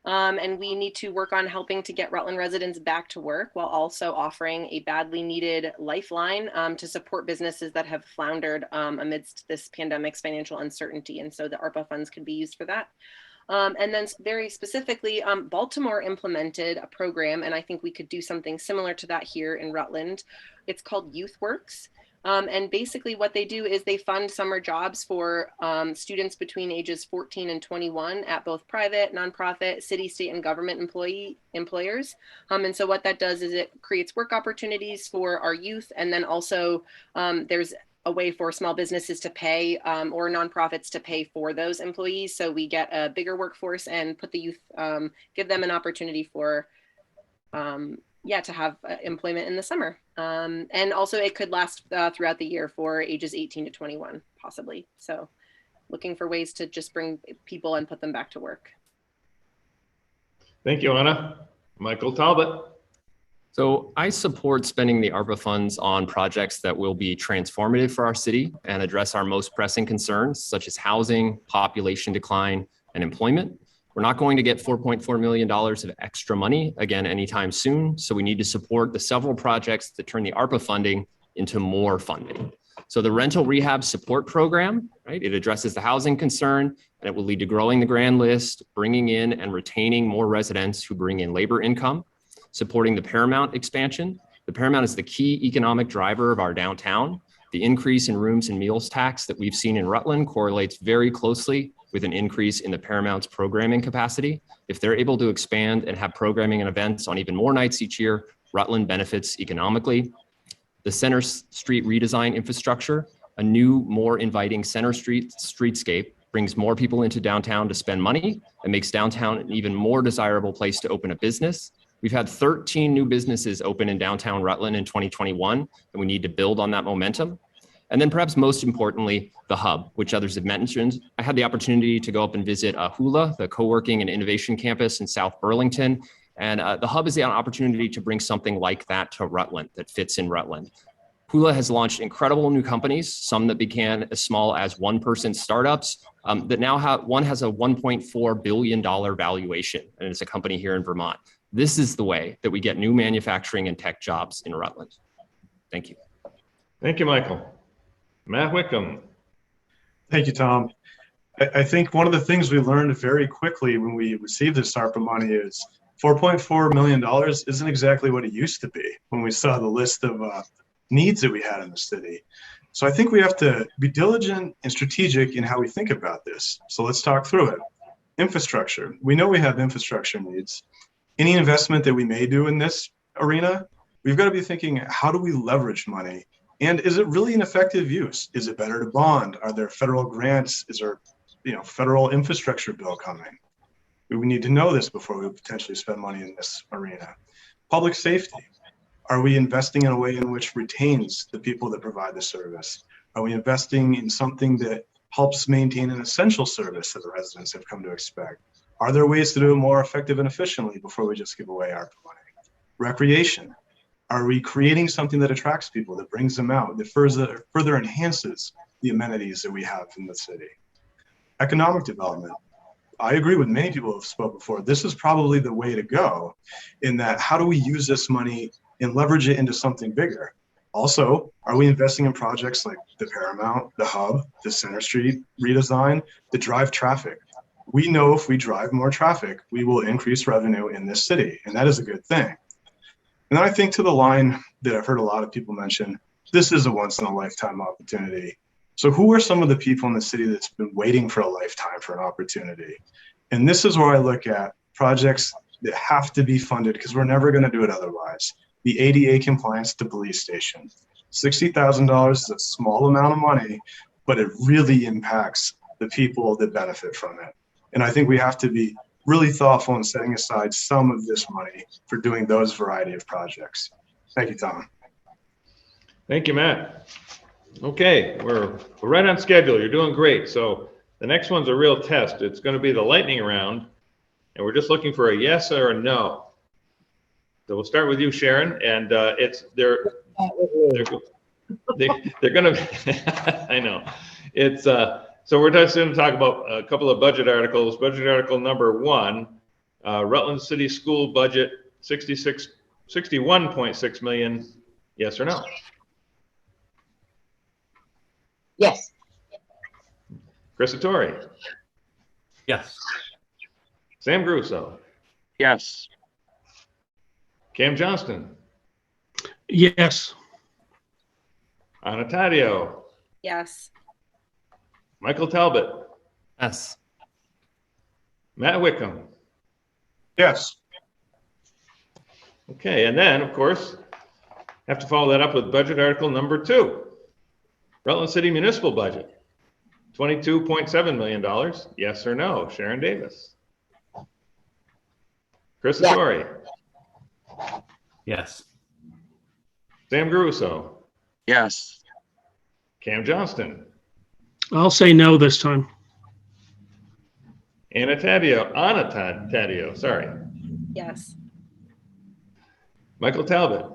And we need to work on helping to get Rutland residents back to work while also offering a badly needed lifeline to support businesses that have floundered amidst this pandemic's financial uncertainty. And so the ARPA funds could be used for that. And then very specifically, Baltimore implemented a program, and I think we could do something similar to that here in Rutland. It's called Youth Works. And basically what they do is they fund summer jobs for students between ages 14 and 21 at both private, nonprofit, city, state, and government employers. And so what that does is it creates work opportunities for our youth. And then also there's a way for small businesses to pay or nonprofits to pay for those employees. So we get a bigger workforce and put the youth, give them an opportunity for, to have employment in the summer. And also it could last throughout the year for ages 18 to 21, possibly. So looking for ways to just bring people and put them back to work. Thank you, Anna. Michael Talbot. So I support spending the ARPA funds on projects that will be transformative for our city and address our most pressing concerns, such as housing, population decline, and employment. We're not going to get $4.4 million of extra money again anytime soon, so we need to support the several projects that turn the ARPA funding into more funding. So the rental rehab support program, right? It addresses the housing concern, and it will lead to growing the grand list, bringing in and retaining more residents who bring in labor income. Supporting the Paramount expansion. The Paramount is the key economic driver of our downtown. The increase in rooms and meals tax that we've seen in Rutland correlates very closely with an increase in the Paramount's programming capacity. If they're able to expand and have programming and events on even more nights each year, Rutland benefits economically. The Center Street redesign infrastructure, a new, more inviting Center Street streetscape brings more people into downtown to spend money and makes downtown an even more desirable place to open a business. We've had 13 new businesses open in downtown Rutland in 2021, and we need to build on that momentum. And then perhaps most importantly, the hub, which others have mentioned. I had the opportunity to go up and visit Hula, the co-working and innovation campus in South Burlington. And the hub is the opportunity to bring something like that to Rutland that fits in Rutland. Hula has launched incredible new companies, some that began as small as one-person startups, that now one has a $1.4 billion valuation, and it's a company here in Vermont. This is the way that we get new manufacturing and tech jobs in Rutland. Thank you. Thank you, Michael. Matt Wickham. Thank you, Tom. I think one of the things we learned very quickly when we received this ARPA money is $4.4 million isn't exactly what it used to be when we saw the list of needs that we had in the city. So I think we have to be diligent and strategic in how we think about this. So let's talk through it. Infrastructure. We know we have infrastructure needs. Any investment that we may do in this arena, we've got to be thinking, how do we leverage money? And is it really an effective use? Is it better to bond? Are there federal grants? Is there, federal infrastructure bill coming? We need to know this before we potentially spend money in this arena. Public safety. Are we investing in a way in which retains the people that provide the service? Are we investing in something that helps maintain an essential service that the residents have come to expect? Are there ways to do it more effective and efficiently before we just give away our money? Recreation. Are we creating something that attracts people, that brings them out, that further enhances the amenities that we have in the city? Economic development. I agree with many people who have spoken before. This is probably the way to go in that how do we use this money and leverage it into something bigger? Also, are we investing in projects like the Paramount, the Hub, the Center Street redesign that drive traffic? We know if we drive more traffic, we will increase revenue in this city, and that is a good thing. And then I think to the line that I've heard a lot of people mention, this is a once in a lifetime opportunity. So who are some of the people in the city that's been waiting for a lifetime for an opportunity? And this is where I look at projects that have to be funded because we're never going to do it otherwise. The ADA compliance to police station. $60,000 is a small amount of money, but it really impacts the people that benefit from it. And I think we have to be really thoughtful in setting aside some of this money for doing those variety of projects. Thank you, Tom. Thank you, Matt. Okay, we're right on schedule. You're doing great. So the next one's a real test. It's going to be the lightning round, and we're just looking for a yes or a no. So we'll start with you, Sharon, and they're going to. I know it's so we're just going to talk about a couple of budget articles. Budget article number 1, Rutland City School budget 61.6 million. Yes or no? Yes. Chris Satori. Yes. Sam Garusso. Yes. Cam Johnston. Yes. Anna Taddeo. Yes. Michael Talbot. Yes. Matt Wickham. Yes. Okay, and then, of course, have to follow that up with budget article number 2. Rutland City Municipal Budget, $22.7 million. Yes or no? Sharon Davis. Chris Satori. Yes. Sam Garusso. Yes. Cam Johnston. I'll say no this time. Anna Taddeo, sorry. Yes. Michael Talbot.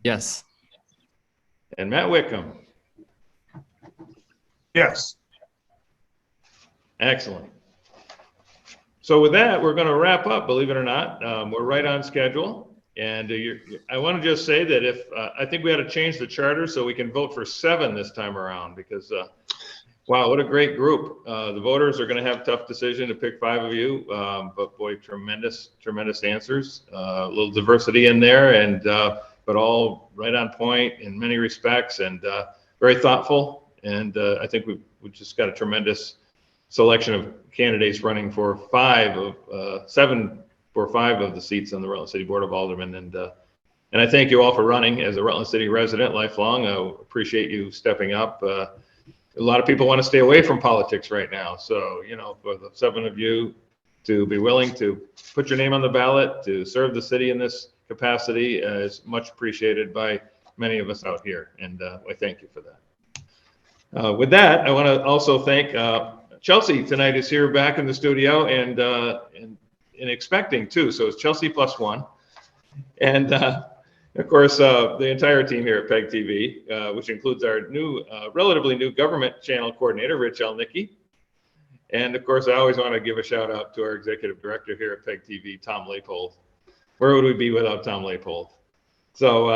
Yes. And Matt Wickham. Yes. Excellent. So with that, we're going to wrap up, believe it or not. We're right on schedule. And I want to just say that if I think we had to change the charter so we can vote for 7 this time around because, wow, what a great group. The voters are going to have a tough decision to pick 5 of you, but boy, tremendous answers. A little diversity in there, and but all right on point in many respects and very thoughtful. And I think we've just got a tremendous selection of candidates running for 7 for 5 of the seats on the Rutland City Board of Aldermen. And I thank you all for running as a Rutland City resident lifelong. I appreciate you stepping up. A lot of people want to stay away from politics right now. So, for the 7 of you to be willing to put your name on the ballot, to serve the city in this capacity is much appreciaed by many of us out here. And I thank you for that. With that, I want to also thank Chelsea tonight is here back in the studio and expecting too. So it's Chelsea +1. And of course, the entire team here at PEG TV, which includes our relatively new government channel coordinator, Rich Elnicki, And of course, I always want to give a shout out to our executive director here at PEG TV, Tom Leopold. Where would we be without Tom Leopold? So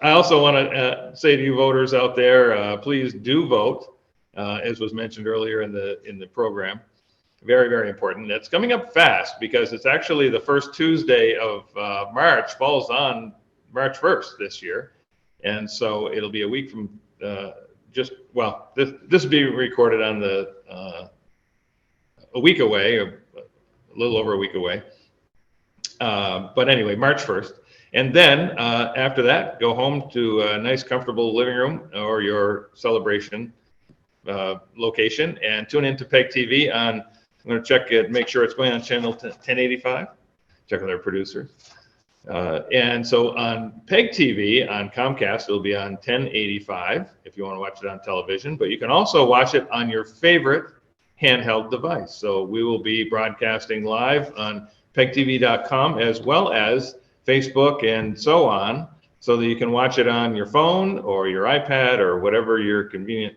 I also want to say to you voters out there, please do vote, as was mentioned earlier in the program. Very, very important. It's coming up fast because it's actually the first Tuesday of March, falls on March 1st this year. And so it'll be a week from this will be recorded on a week away, or a little over a week away. But anyway, March 1st. And then after that, go home to a nice, comfortable living room or your celebration location and tune into PEG TV on, I'm going to check it, make sure it's going on channel 1085, check with our producer. And so on PEG TV on Comcast, it'll be on 1085 if you want to watch it on television, but you can also watch it on your favorite handheld device. So we will be broadcasting live on pegtv.com as well as Facebook and so on, so that you can watch it on your phone or your iPad or whatever your convenient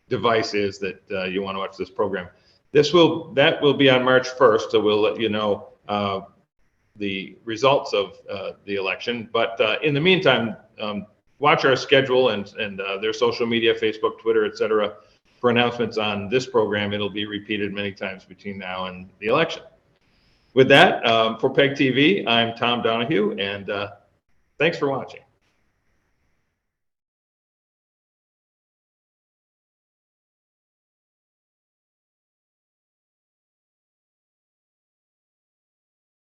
device is that you want to watch this program. That will be on March 1st, so we'll let you know the results of the election. But in the meantime, watch our schedule and their social media, Facebook, Twitter, etc., for announcements on this program. It'll be repeated many times between now and the election. With that, for PEG TV, I'm Tom Donahue, and thanks for watching.